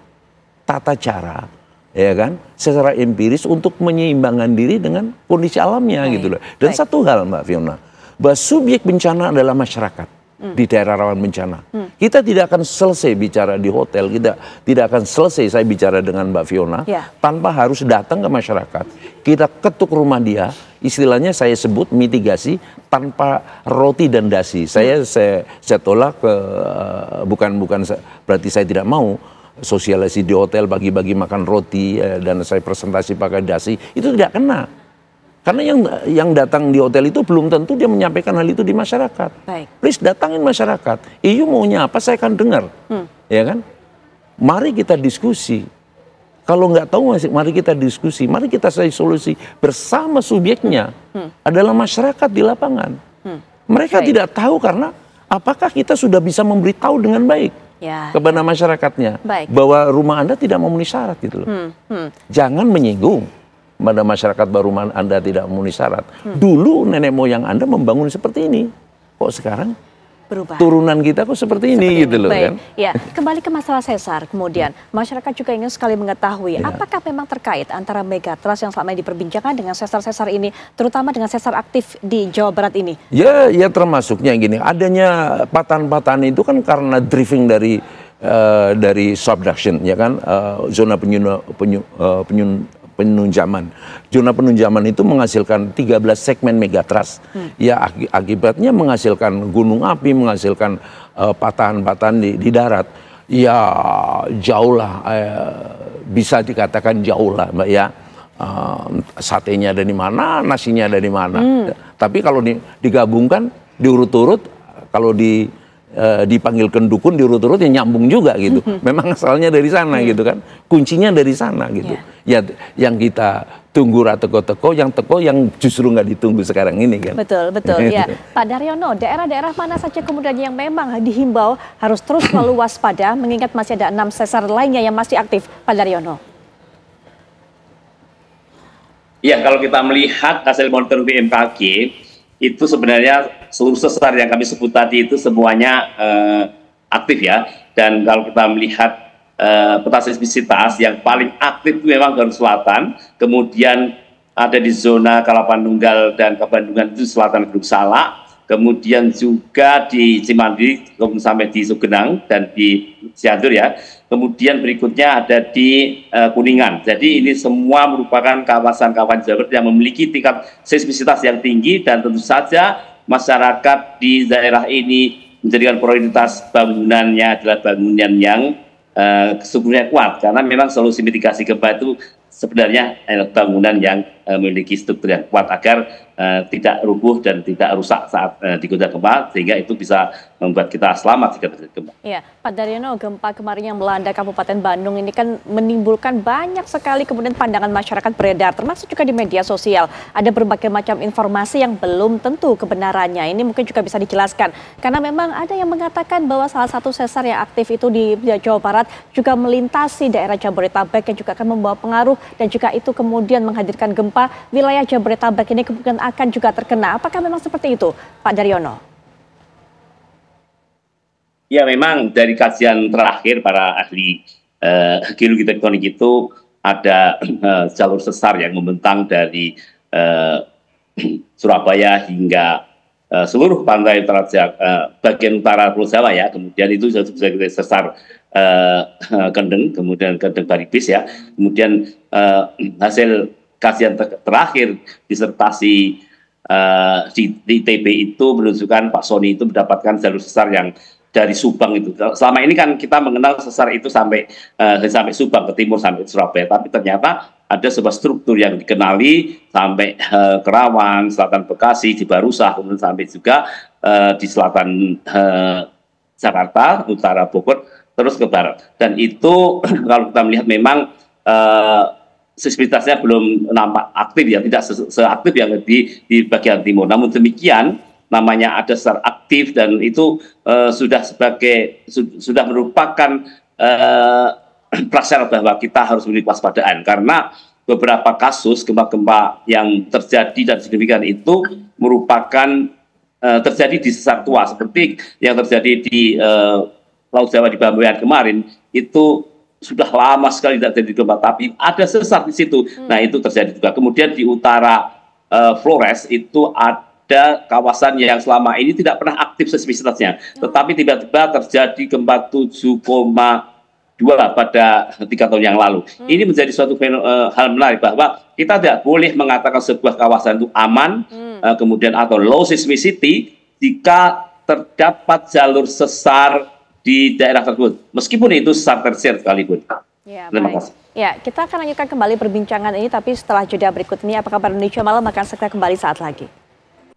tata cara ya kan secara empiris untuk menyeimbangkan diri dengan kondisi alamnya gitu loh. Dan satu hal Mbak Fiona, bahwa subjek bencana adalah masyarakat di daerah rawan bencana. Kita tidak akan selesai bicara di hotel, kita tidak akan selesai saya bicara dengan Mbak Fiona tanpa harus datang ke masyarakat. Kita ketuk rumah dia, istilahnya saya sebut mitigasi tanpa roti dan dasi. Saya tolak bukan berarti saya tidak mau sosialisasi di hotel, bagi-bagi makan roti dan saya presentasi pakai dasi, itu tidak kena. Karena yang datang di hotel itu belum tentu dia menyampaikan hal itu di masyarakat. Baik. Please datangin masyarakat. Iyo maunya apa, saya akan dengar. Ya kan? Mari kita diskusi. Kalau nggak tahu, mari kita diskusi. Mari kita cari solusi bersama subjeknya. Adalah masyarakat di lapangan. Mereka tidak tahu karena apakah kita sudah bisa memberitahu dengan baik kepada masyarakatnya. Bahwa rumah Anda tidak memenuhi syarat gitu loh. Jangan menyinggung pada masyarakat baru Anda tidak memenuhi syarat. Dulu nenek moyang Anda membangun seperti ini. Kok sekarang berubah? Turunan kita kok seperti ini gitu loh kan. Ya, kembali ke masalah sesar kemudian. Masyarakat juga ingin sekali mengetahui apakah memang terkait antara megatrust yang selama ini diperbincangkan dengan sesar-sesar ini, terutama dengan sesar aktif di Jawa Barat ini. Ya termasuknya gini, adanya patahan-patahan itu kan karena drifting dari subduction ya kan, zona penunjaman. Zona penunjaman itu menghasilkan 13 segmen megatrust. Ya akibatnya menghasilkan gunung api, menghasilkan patahan-patahan di darat. Ya jauh lah, bisa dikatakan jauh lah Mbak ya. Satenya dari mana, nasinya dari mana. Tapi kalau digabungkan, diurut-urut, kalau dipanggilkan dukun diurut-urut ya nyambung juga gitu. Memang asalnya dari sana gitu kan. Kuncinya dari sana gitu. Ya yang kita tunggu teko-teko, yang justru nggak ditunggu sekarang ini kan. Betul ya. Pak Daryono, daerah-daerah mana saja kemudian yang memang dihimbau harus terus selalu waspada mengingat masih ada 6 sesar lainnya yang masih aktif, Pak Daryono? Ya, kalau kita melihat hasil monitoring BMKG itu sebenarnya seluruh sesar yang kami sebut tadi itu semuanya aktif ya. Dan kalau kita melihat peta seismisitas yang paling aktif itu memang Garut Selatan, kemudian ada di zona Kalapanunggal dan Kabandungan itu selatan Gunung Salak, kemudian juga di Cimandiri sampai di Sugenang dan di Cianjur ya. Kemudian berikutnya ada di Kuningan. Jadi ini semua merupakan kawasan-kawasan Jawa Barat yang memiliki tingkat seismisitas yang tinggi, dan tentu saja masyarakat di daerah ini menjadikan prioritas bangunannya adalah bangunan yang strukturnya kuat, karena memang solusi mitigasi gempa itu sebenarnya bangunan yang memiliki struktur yang kuat agar tidak rubuh dan tidak rusak saat digoda gempa, sehingga itu bisa membuat kita selamat jika terjadi gempa. Iya, Pak Daryono, gempa kemarin yang melanda Kabupaten Bandung ini kan menimbulkan banyak sekali kemudian pandangan masyarakat beredar, termasuk juga di media sosial. Ada berbagai macam informasi yang belum tentu kebenarannya. Ini mungkin juga bisa dijelaskan, karena memang ada yang mengatakan bahwa salah satu sesar yang aktif itu di Jawa Barat juga melintasi daerah Jabodetabek yang juga akan membawa pengaruh dan juga itu kemudian menghadirkan gempa. Wilayah Jabodetabek ini kemudian akan juga terkena. Apakah memang seperti itu, Pak Daryono? Ya, memang dari kajian terakhir para ahli geologi tektonik itu ada jalur sesar yang membentang dari Surabaya hingga seluruh pantai utara bagian utara Pulau Jawa ya. Kemudian itu sebagai sesar Kendeng, kemudian Kendeng Baribis ya. Kemudian hasil kajian terakhir disertasi di ITB itu menunjukkan Pak Sony itu mendapatkan jalur sesar yang dari Subang itu. Selama ini kan kita mengenal sesar itu sampai Subang ke timur sampai Surabaya, tapi ternyata ada sebuah struktur yang dikenali sampai Kerawang, selatan Bekasi, di Barusah, kemudian sampai juga di selatan Jakarta, utara Bogor, terus ke barat. Dan itu kalau kita melihat memang seismitasnya belum nampak aktif ya, tidak seaktif yang di bagian timur. Namun demikian, namanya ada sesar aktif dan itu sudah merupakan prasyarat bahwa kita harus memiliki waspadaan, karena beberapa kasus gempa-gempa yang terjadi dan signifikan itu merupakan terjadi di sesar tua, seperti yang terjadi di Laut Jawa di Bambuyan kemarin itu sudah lama sekali tidak terjadi gempa, tapi ada sesar di situ. Nah, itu terjadi juga. Kemudian di utara Flores itu ada kawasan yang selama ini tidak pernah aktif seismisitasnya, tetapi tiba-tiba terjadi gempa 7,2 pada 3 tahun yang lalu. Ini menjadi suatu hal menarik bahwa kita tidak boleh mengatakan sebuah kawasan itu aman, kemudian atau low seismicity jika terdapat jalur sesar di daerah tersebut, meskipun itu sesar tersier sekalipun. Ya, terima kasih. Ya, kita akan lanjutkan kembali perbincangan ini, tapi setelah jeda berikut ini, apa kabar Indonesia Malam akan segera kembali saat lagi.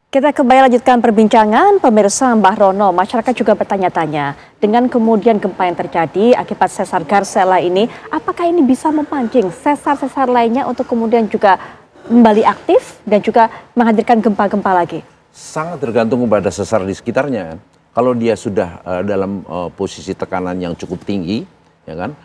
Kita kembali lanjutkan perbincangan, pemirsa. Mbah Rono, masyarakat juga bertanya-tanya, dengan kemudian gempa yang terjadi akibat sesar Garcella ini, apakah ini bisa memancing sesar-sesar lainnya untuk kemudian juga kembali aktif dan juga menghadirkan gempa-gempa lagi? Sangat tergantung kepada sesar di sekitarnya. Kalau dia sudah dalam posisi tekanan yang cukup tinggi, ya kan,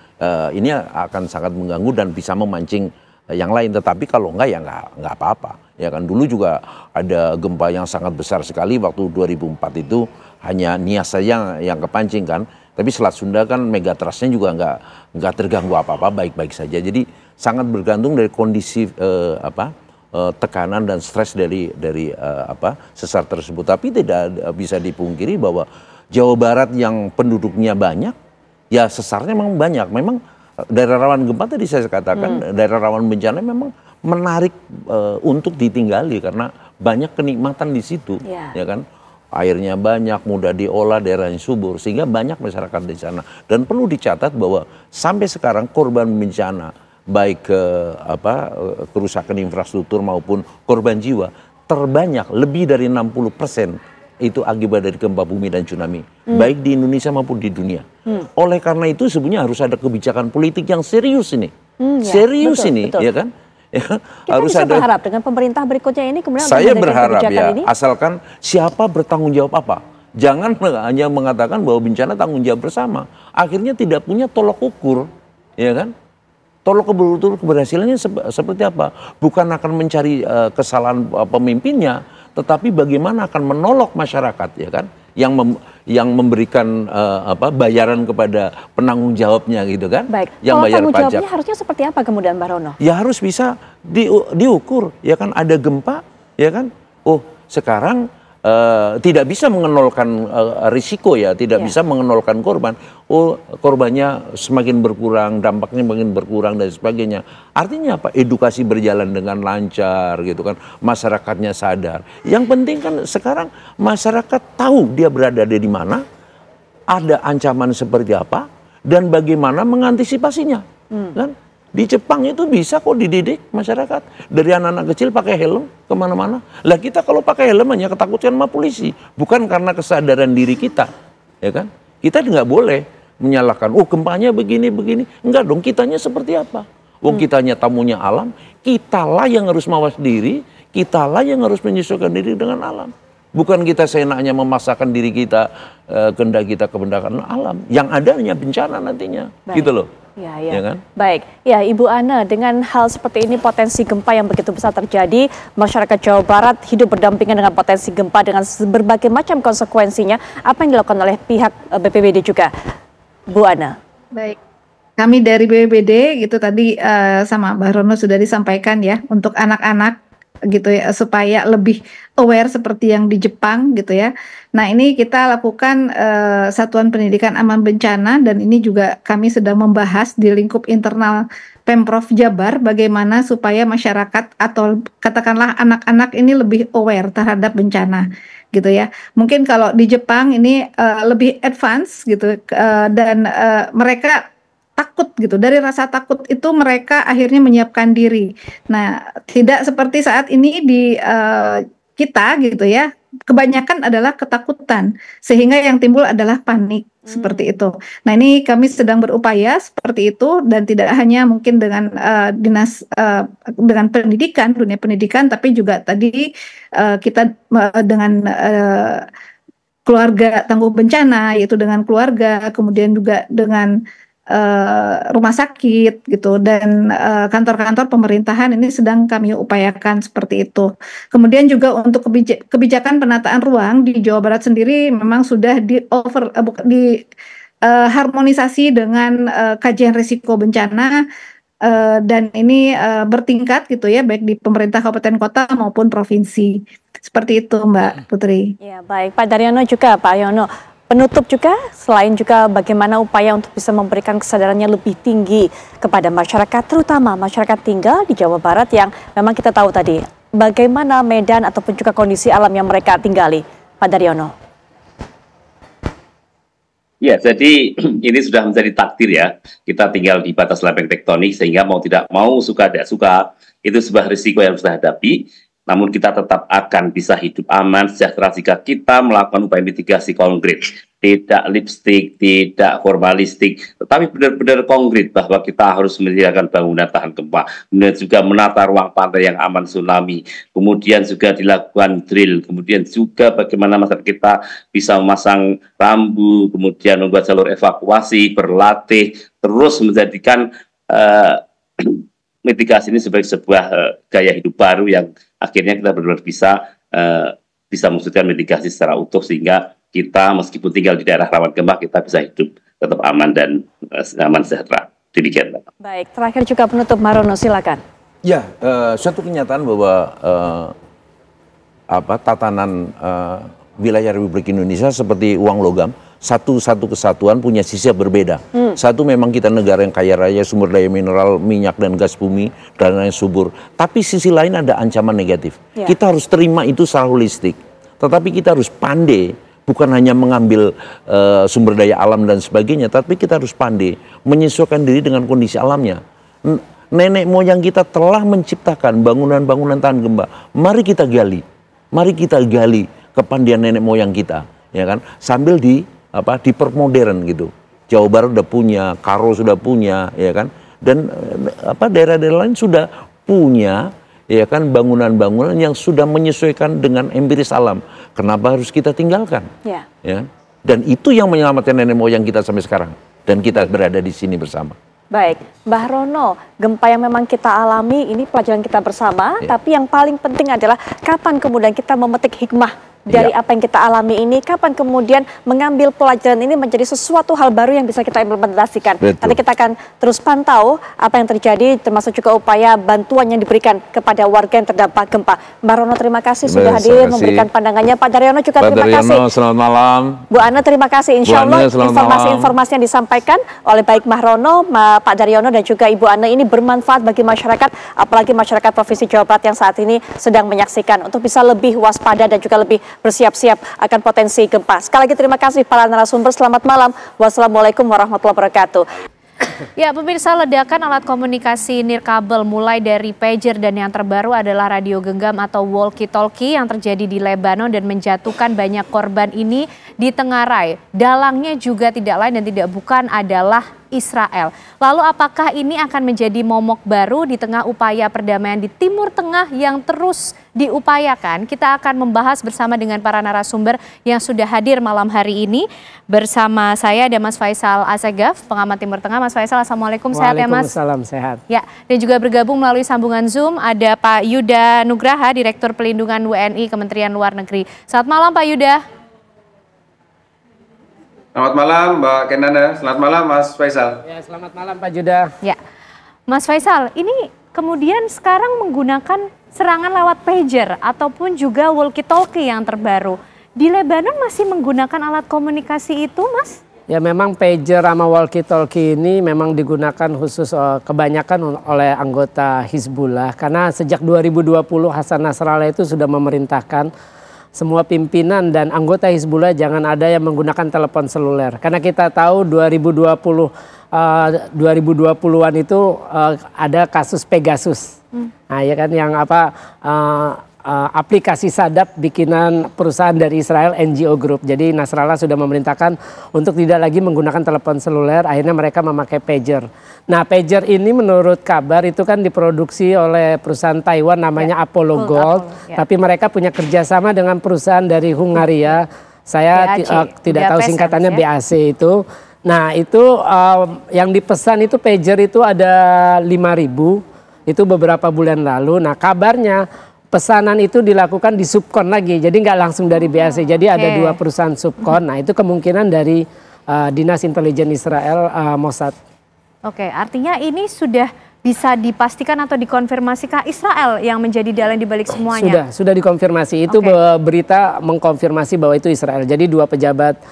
ini akan sangat mengganggu dan bisa memancing yang lain. Tetapi kalau enggak ya enggak apa-apa. Ya kan, dulu juga ada gempa yang sangat besar sekali waktu 2004 itu hanya Nias saja yang kepancing kan. Tapi Selat Sunda kan megatrustnya juga enggak terganggu apa-apa, baik-baik saja. Jadi sangat bergantung dari kondisi tekanan dan stres dari sesar tersebut. Tapi tidak bisa dipungkiri bahwa Jawa Barat yang penduduknya banyak, ya sesarnya memang banyak. Memang daerah rawan gempa tadi saya katakan, daerah rawan bencana memang menarik untuk ditinggali karena banyak kenikmatan di situ, ya kan. Airnya banyak, mudah diolah, daerahnya subur, sehingga banyak masyarakat di sana. Dan perlu dicatat bahwa sampai sekarang korban bencana baik kerusakan infrastruktur maupun korban jiwa terbanyak, lebih dari 60% itu akibat dari gempa bumi dan tsunami, baik di Indonesia maupun di dunia. Oleh karena itu sebenarnya harus ada kebijakan politik yang serius ini, betul. Ya kan? Ya, kita harus bisa berharap dengan pemerintah berikutnya ini kemudian saya berharap ya ini? Asalkan siapa bertanggung jawab apa. Jangan hanya mengatakan bahwa bencana tanggung jawab bersama, akhirnya tidak punya tolok ukur, ya kan? Tolok ukur keberhasilannya seperti apa? Bukan akan mencari kesalahan pemimpinnya, tetapi bagaimana akan menolong masyarakat, ya kan? Yang memberikan bayaran kepada penanggung jawabnya, gitu kan? Baik. Yang kalau bayar tanggung pajak. Jawabnya harusnya seperti apa kemudian, Mbak Rono? Ya harus bisa diukur, ya kan? Ada gempa, ya kan? Oh, sekarang tidak bisa mengenolkan risiko ya, tidak bisa mengenolkan korban. Oh, korbannya semakin berkurang, dampaknya semakin berkurang dan sebagainya. Artinya apa? Edukasi berjalan dengan lancar gitu kan, masyarakatnya sadar. Yang penting kan sekarang masyarakat tahu dia berada di mana, ada ancaman seperti apa dan bagaimana mengantisipasinya, kan? Di Jepang itu bisa kok dididik masyarakat. Dari anak-anak kecil pakai helm kemana-mana. Lah kita kalau pakai helm hanya ketakutan sama polisi. Bukan karena kesadaran diri kita. Ya kan? Kita nggak boleh menyalahkan, oh gempanya begini-begini. Enggak dong, kitanya seperti apa? Wong kitanya tamunya alam, kitalah yang harus mawas diri, kitalah yang harus menyesuaikan diri dengan alam. Bukan kita seenaknya memaksakan diri kita, kehendak kita kehendakan alam. Yang ada hanya bencana nantinya. Baik. Gitu loh. Ya. kan? Baik, ya Ibu Ana, dengan hal seperti ini potensi gempa yang begitu besar terjadi, masyarakat Jawa Barat hidup berdampingan dengan potensi gempa dengan berbagai macam konsekuensinya. Apa yang dilakukan oleh pihak BPBD juga, Bu Ana? Baik, kami dari BPBD gitu tadi sama Mbak Rono sudah disampaikan ya, untuk anak-anak gitu ya, supaya lebih aware seperti yang di Jepang gitu ya. Nah ini kita lakukan Satuan Pendidikan Aman Bencana, dan ini juga kami sedang membahas di lingkup internal Pemprov Jabar bagaimana supaya masyarakat atau katakanlah anak-anak ini lebih aware terhadap bencana gitu ya. Mungkin kalau di Jepang ini lebih advance gitu, dan mereka takut gitu. Dari rasa takut itu mereka akhirnya menyiapkan diri. Nah, tidak seperti saat ini di kita gitu ya. Kebanyakan adalah ketakutan, sehingga yang timbul adalah panik seperti itu. Nah, ini kami sedang berupaya seperti itu, dan tidak hanya mungkin dengan dinas dengan pendidikan, dunia pendidikan, tapi juga tadi kita dengan keluarga tangguh bencana, yaitu dengan keluarga, kemudian juga dengan rumah sakit gitu, dan kantor-kantor pemerintahan ini sedang kami upayakan seperti itu. Kemudian juga untuk kebijakan penataan ruang di Jawa Barat sendiri memang sudah harmonisasi dengan kajian risiko bencana, dan ini bertingkat gitu ya, baik di pemerintah kabupaten kota maupun provinsi. Seperti itu Mbak Putri. Ya, baik Pak Daryono juga, Pak Yono. Penutup juga, selain juga bagaimana upaya untuk bisa memberikan kesadarannya lebih tinggi kepada masyarakat, terutama masyarakat tinggal di Jawa Barat yang memang kita tahu tadi, bagaimana medan ataupun juga kondisi alam yang mereka tinggali, Pak Daryono. Ya, jadi ini sudah menjadi takdir ya, kita tinggal di batas lempeng tektonik, sehingga mau tidak mau, suka tidak suka, itu sebuah risiko yang harus kita hadapi. Namun kita tetap akan bisa hidup aman, sejahtera jika kita melakukan upaya mitigasi konkret. Tidak lipstik, tidak formalistik, tetapi benar-benar konkret bahwa kita harus menyediakan bangunan tahan gempa. Kemudian juga menata ruang pantai yang aman tsunami. Kemudian juga dilakukan drill. Kemudian juga bagaimana masyarakat kita bisa memasang rambu, kemudian membuat jalur evakuasi, berlatih, terus menjadikan mitigasi ini sebagai sebuah gaya hidup baru yang akhirnya kita benar-benar bisa mewujudkan mitigasi secara utuh, sehingga kita meskipun tinggal di daerah rawan gempa, kita bisa hidup tetap aman dan aman sejahtera. Demikian. Baik, terakhir juga penutup Marono, silakan. Ya, suatu kenyataan bahwa tatanan wilayah Republik Indonesia seperti uang logam, satu kesatuan punya sisi yang berbeda. Satu memang kita negara yang kaya raya, sumber daya mineral, minyak dan gas bumi, dan lain subur. Tapi sisi lain ada ancaman negatif. Ya. Kita harus terima itu secara holistik. Tetapi kita harus pandai, bukan hanya mengambil sumber daya alam dan sebagainya, tapi kita harus pandai menyesuaikan diri dengan kondisi alamnya. Nenek moyang kita telah menciptakan bangunan-bangunan tahan gempa. Mari kita gali kepandaian nenek moyang kita, ya kan? Sambil dipermodern gitu. Jawa Barat udah punya, Karo sudah punya, ya kan? Dan daerah-daerah lain sudah punya, ya kan, bangunan-bangunan yang sudah menyesuaikan dengan empiris alam. Kenapa harus kita tinggalkan? Ya. Ya. Dan itu yang menyelamatkan nenek moyang kita sampai sekarang. Dan kita berada di sini bersama. Baik, Mbah Rono, gempa yang memang kita alami ini pelajaran kita bersama, tapi yang paling penting adalah kapan kemudian kita memetik hikmah dari apa yang kita alami ini, kapan kemudian mengambil pelajaran ini menjadi sesuatu hal baru yang bisa kita implementasikan. Nanti kita akan terus pantau apa yang terjadi, termasuk juga upaya bantuan yang diberikan kepada warga yang terdampak gempa. Mbak Rono, terima kasih sudah hadir memberikan pandangannya. Pak Daryono juga terima kasih. Selamat malam. Bu Ana, terima kasih. Insya Allah informasi-informasi yang disampaikan oleh baik Mbah Rono, Pak Daryono dan juga Ibu Ana ini bermanfaat bagi masyarakat, apalagi masyarakat Provinsi Jawa Barat yang saat ini sedang menyaksikan untuk bisa lebih waspada dan juga lebih bersiap-siap akan potensi gempa. Sekali lagi terima kasih para narasumber. Selamat malam. Wassalamualaikum warahmatullahi wabarakatuh. Ya, pemirsa, ledakan alat komunikasi nirkabel mulai dari pager dan yang terbaru adalah radio genggam atau walkie-talkie yang terjadi di Lebanon dan menjatuhkan banyak korban ini ditengarai. Dalangnya juga tidak lain dan tidak bukan adalah Israel. Lalu apakah ini akan menjadi momok baru di tengah upaya perdamaian di Timur Tengah yang terus diupayakan? Kita akan membahas bersama dengan para narasumber yang sudah hadir malam hari ini. Bersama saya ada Mas Faisal Assegaf, pengamat Timur Tengah. Mas Faisal, Assalamualaikum, sehat ya Mas? Waalaikumsalam, sehat. Ya, dan juga bergabung melalui sambungan Zoom ada Pak Yuda Nugraha, Direktur Pelindungan WNI Kementerian Luar Negeri. Selamat malam Pak Yuda. Selamat malam Mbak Kendana, selamat malam Mas Faisal. Ya, selamat malam Pak Yuda. Ya, Mas Faisal, ini kemudian sekarang menggunakan serangan lewat pager ataupun juga walkie-talkie yang terbaru. Di Lebanon masih menggunakan alat komunikasi itu, Mas? Ya, memang pager sama walkie-talkie ini memang digunakan khusus kebanyakan oleh anggota Hizbullah. Karena sejak 2020 Hasan Nasrallah itu sudah memerintahkan semua pimpinan dan anggota Hizbullah jangan ada yang menggunakan telepon seluler. Karena kita tahu 2020-an itu ada kasus Pegasus. Nah, ya kan, yang aplikasi sadap bikinan perusahaan dari Israel, NGO Group. Jadi Nasrallah sudah memerintahkan untuk tidak lagi menggunakan telepon seluler, akhirnya mereka memakai pager. Nah, pager ini menurut kabar itu kan diproduksi oleh perusahaan Taiwan namanya Apollo Gold, tapi mereka punya kerjasama dengan perusahaan dari Hungaria. Saya tidak tahu singkatannya BAC itu. Nah, itu yang dipesan itu pager itu ada 5.000, itu beberapa bulan lalu. Nah, kabarnya pesanan itu dilakukan di subkon lagi, jadi nggak langsung dari BAC. Jadi ada 2 perusahaan subkon. Nah, itu kemungkinan dari Dinas Intelijen Israel, Mossad. Oke, artinya ini sudah bisa dipastikan atau dikonfirmasikah Israel yang menjadi dalang di balik semuanya? Sudah dikonfirmasi. Itu berita mengkonfirmasi bahwa itu Israel. Jadi 2 pejabat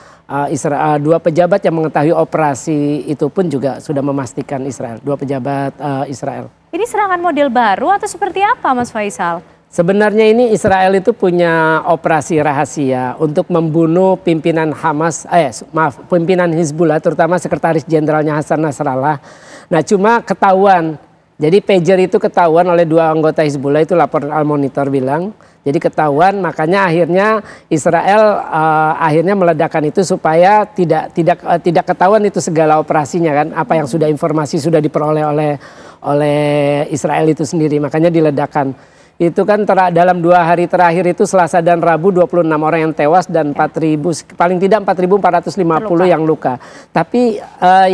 Israel, 2 pejabat yang mengetahui operasi itu pun juga sudah memastikan Israel. 2 pejabat Israel. Ini serangan model baru atau seperti apa, Mas Faisal? Sebenarnya ini Israel itu punya operasi rahasia untuk membunuh pimpinan Hamas, pimpinan Hizbullah, terutama Sekretaris Jenderalnya Hasan Nasrallah. Nah, cuma ketahuan. Jadi pager itu ketahuan oleh 2 anggota Hizbullah, itu laporan Al Monitor bilang. Jadi ketahuan, makanya akhirnya Israel akhirnya meledakkan itu supaya tidak ketahuan itu segala operasinya kan, apa yang sudah informasi sudah diperoleh oleh Israel itu sendiri, makanya diledakkan. Itu kan dalam 2 hari terakhir itu Selasa dan Rabu 26 orang yang tewas dan 4.000, paling tidak 4.450 yang luka. Tapi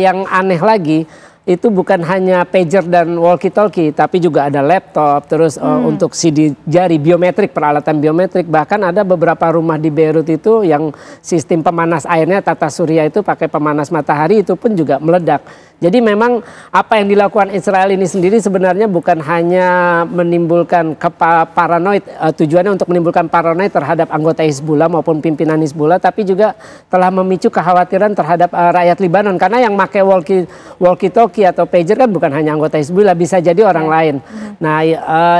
yang aneh lagi itu bukan hanya pager dan walkie-talkie, tapi juga ada laptop, terus untuk sidik jari, biometrik, peralatan biometrik. Bahkan ada beberapa rumah di Beirut itu yang sistem pemanas airnya tata surya itu pakai pemanas matahari, itu pun juga meledak. Jadi memang apa yang dilakukan Israel ini sendiri sebenarnya bukan hanya menimbulkan paranoid, tujuannya untuk menimbulkan paranoid terhadap anggota Hizbullah maupun pimpinan Hizbullah, tapi juga telah memicu kekhawatiran terhadap rakyat Lebanon. Karena yang pakai walkie-talkie atau pager kan bukan hanya anggota Hizbullah, bisa jadi orang lain. Nah,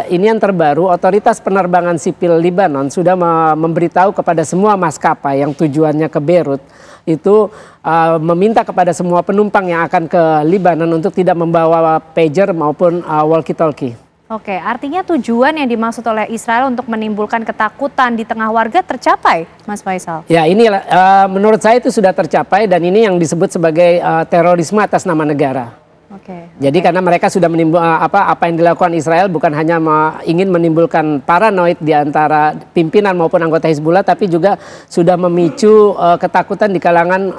ini yang terbaru, otoritas penerbangan sipil Lebanon sudah memberitahu kepada semua maskapai yang tujuannya ke Beirut, itu meminta kepada semua penumpang yang akan ke Lebanon untuk tidak membawa pager maupun walkie-talkie. Oke, artinya tujuan yang dimaksud oleh Israel untuk menimbulkan ketakutan di tengah warga tercapai, Mas Faisal? Ya, ini menurut saya itu sudah tercapai, dan ini yang disebut sebagai terorisme atas nama negara. Jadi karena mereka sudah apa yang dilakukan Israel bukan hanya ingin menimbulkan paranoid di antara pimpinan maupun anggota Hizbullah, tapi juga sudah memicu ketakutan di kalangan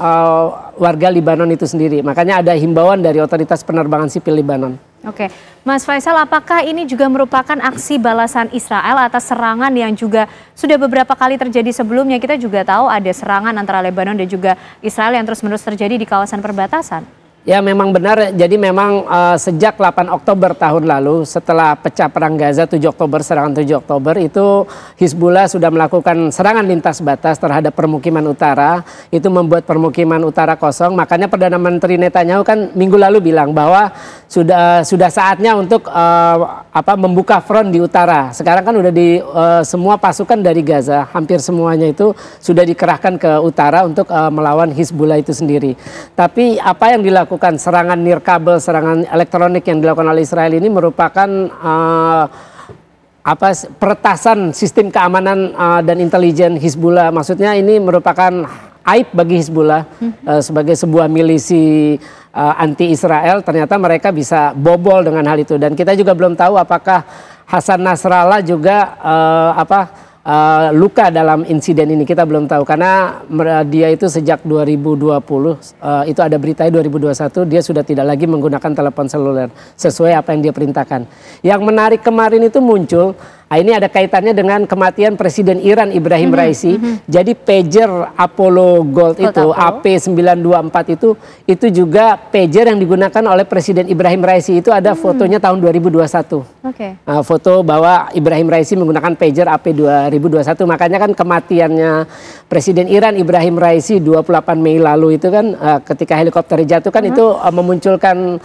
warga Lebanon itu sendiri. Makanya ada himbauan dari otoritas penerbangan sipil Lebanon. Oke, Mas Faisal, apakah ini juga merupakan aksi balasan Israel atas serangan yang juga sudah beberapa kali terjadi sebelumnya? Kita juga tahu ada serangan antara Lebanon dan juga Israel yang terus-menerus terjadi di kawasan perbatasan. Ya, memang benar. Jadi memang sejak 8 Oktober tahun lalu, setelah pecah perang Gaza 7 Oktober, serangan 7 Oktober, itu Hizbullah sudah melakukan serangan lintas batas terhadap permukiman utara. Itu membuat permukiman utara kosong. Makanya Perdana Menteri Netanyahu kan minggu lalu bilang bahwa sudah saatnya untuk membuka front di utara. Sekarang kan udah semua pasukan dari Gaza, hampir semuanya itu sudah dikerahkan ke utara untuk melawan Hizbullah itu sendiri. Tapi apa yang dilakukan melakukan serangan nirkabel, serangan elektronik yang dilakukan oleh Israel ini merupakan peretasan sistem keamanan dan intelijen Hizbullah. Maksudnya ini merupakan aib bagi Hizbullah sebagai sebuah milisi anti Israel. Ternyata mereka bisa bobol dengan hal itu, dan kita juga belum tahu apakah Hasan Nasrallah juga luka dalam insiden ini. Kita belum tahu karena dia itu sejak 2020 itu ada beritanya 2021 dia sudah tidak lagi menggunakan telepon seluler sesuai apa yang dia perintahkan. Yang menarik kemarin itu muncul, ini ada kaitannya dengan kematian Presiden Iran Ibrahim Raisi. Jadi pager Apollo Gold itu AP924 itu juga pager yang digunakan oleh Presiden Ibrahim Raisi. Itu ada fotonya tahun 2021. Foto bahwa Ibrahim Raisi menggunakan pager AP2021. Makanya kan kematiannya Presiden Iran Ibrahim Raisi 28 Mei lalu itu kan ketika helikopter jatuh kan itu memunculkan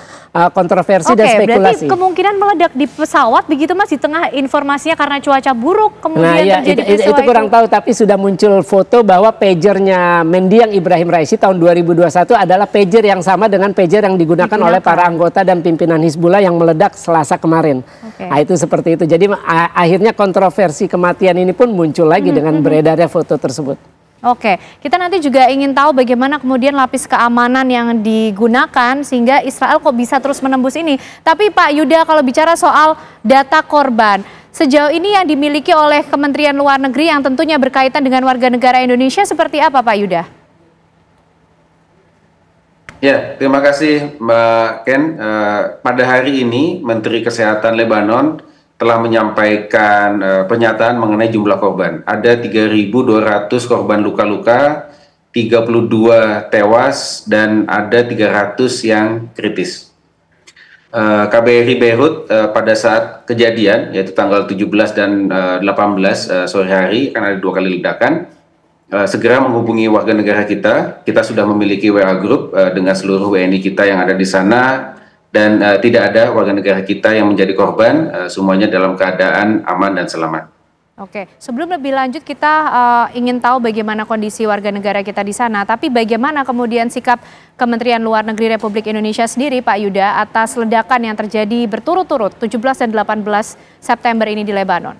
kontroversi dan spekulasi. Berarti kemungkinan meledak di pesawat begitu Mas, di tengah informasinya karena cuaca buruk kemudian terjadi peristiwa itu kurang tahu, tapi sudah muncul foto bahwa pagernya mendiang Ibrahim Raisi tahun 2021 adalah pager yang sama dengan pager yang digunakan oleh para anggota dan pimpinan Hizbullah yang meledak Selasa kemarin. Nah, itu seperti itu. Jadi akhirnya kontroversi kematian ini pun muncul lagi dengan beredarnya foto tersebut. Oke, kita nanti juga ingin tahu bagaimana kemudian lapis keamanan yang digunakan sehingga Israel kok bisa terus menembus ini. Tapi Pak Yuda, kalau bicara soal data korban, sejauh ini yang dimiliki oleh Kementerian Luar Negeri yang tentunya berkaitan dengan warga negara Indonesia seperti apa Pak Yuda? Ya, terima kasih Mbak Ken. Pada hari ini Menteri Kesehatan Lebanon telah menyampaikan pernyataan mengenai jumlah korban. Ada 3.200 korban luka-luka, 32 tewas, dan ada 300 yang kritis. KBRI Beirut pada saat kejadian, yaitu tanggal 17 dan 18 sore hari, kan ada 2 kali ledakan, segera menghubungi warga negara kita. Kita sudah memiliki WA Group dengan seluruh WNI kita yang ada di sana, dan tidak ada warga negara kita yang menjadi korban, semuanya dalam keadaan aman dan selamat. Oke, sebelum lebih lanjut kita ingin tahu bagaimana kondisi warga negara kita di sana, tapi bagaimana kemudian sikap Kementerian Luar Negeri Republik Indonesia sendiri Pak Yuda atas ledakan yang terjadi berturut-turut 17 dan 18 September ini di Lebanon?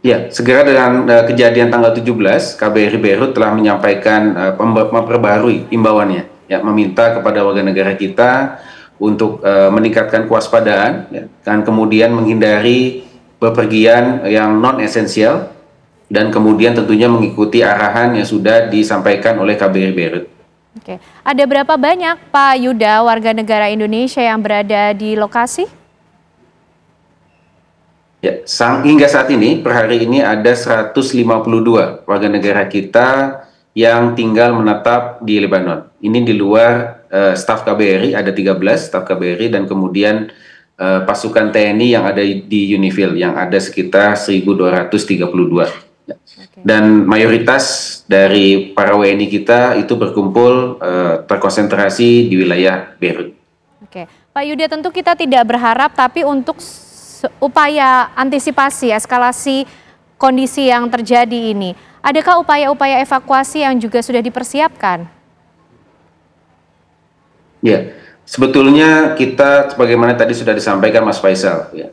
Ya, segera dengan kejadian tanggal 17, KBRI Beirut telah menyampaikan memperbarui imbauannya. Ya, meminta kepada warga negara kita untuk meningkatkan kewaspadaan, ya, dan kemudian menghindari bepergian yang non esensial, dan kemudian tentunya mengikuti arahan yang sudah disampaikan oleh KBRI Beirut. Oke, ada berapa banyak Pak Yuda warga negara Indonesia yang berada di lokasi? Ya, hingga saat ini per hari ini ada 152 warga negara kita yang tinggal menetap di Lebanon. Ini di luar staf KBRI, ada 13 staf KBRI, dan kemudian pasukan TNI yang ada di Unifil yang ada sekitar 1.232. Dan mayoritas dari para WNI kita itu berkumpul terkonsentrasi di wilayah Beirut. Oke, Pak Yuda, tentu kita tidak berharap, tapi untuk upaya antisipasi eskalasi kondisi yang terjadi ini, adakah upaya-upaya evakuasi yang juga sudah dipersiapkan? Ya, sebetulnya kita sebagaimana tadi sudah disampaikan Mas Faisal, ya,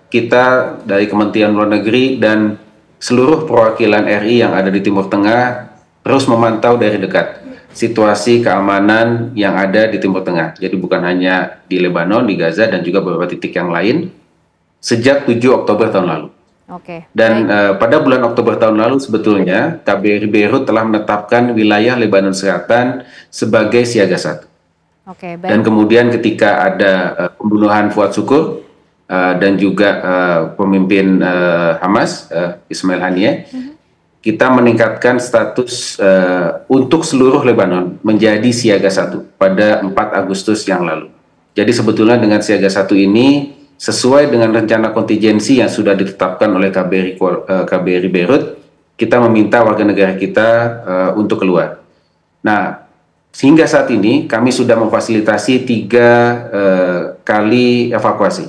kita dari Kementerian Luar Negeri dan seluruh perwakilan RI yang ada di Timur Tengah terus memantau dari dekat situasi keamanan yang ada di Timur Tengah. Jadi bukan hanya di Lebanon, di Gaza, dan juga beberapa titik yang lain sejak 7 Oktober tahun lalu. Dan pada bulan Oktober tahun lalu sebetulnya KBRI Beirut telah menetapkan wilayah Lebanon Selatan sebagai siaga 1. Dan kemudian ketika ada pembunuhan Fuad Syukur dan juga pemimpin Hamas Ismail Haniyeh, kita meningkatkan status untuk seluruh Lebanon menjadi siaga 1 pada 4 Agustus yang lalu. Jadi sebetulnya dengan siaga 1 ini sesuai dengan rencana kontingensi yang sudah ditetapkan oleh KBRI Beirut, kita meminta warga negara kita untuk keluar. Nah, sehingga saat ini kami sudah memfasilitasi 3 kali evakuasi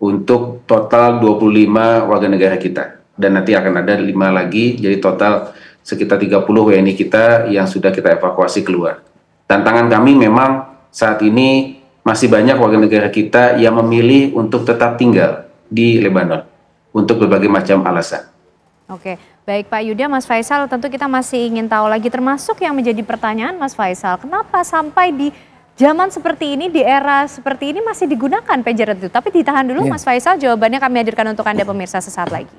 untuk total 25 warga negara kita. Dan nanti akan ada 5 lagi, jadi total sekitar 30 WNI kita yang sudah kita evakuasi keluar. Tantangan kami memang saat ini masih banyak warga negara kita yang memilih untuk tetap tinggal di Lebanon untuk berbagai macam alasan. Oke, baik Pak Yuda, Mas Faisal, tentu kita masih ingin tahu lagi, termasuk yang menjadi pertanyaan Mas Faisal, kenapa sampai di zaman seperti ini, di era seperti ini masih digunakan pager itu? Tapi ditahan dulu Mas Faisal, jawabannya kami hadirkan untuk Anda pemirsa sesaat lagi.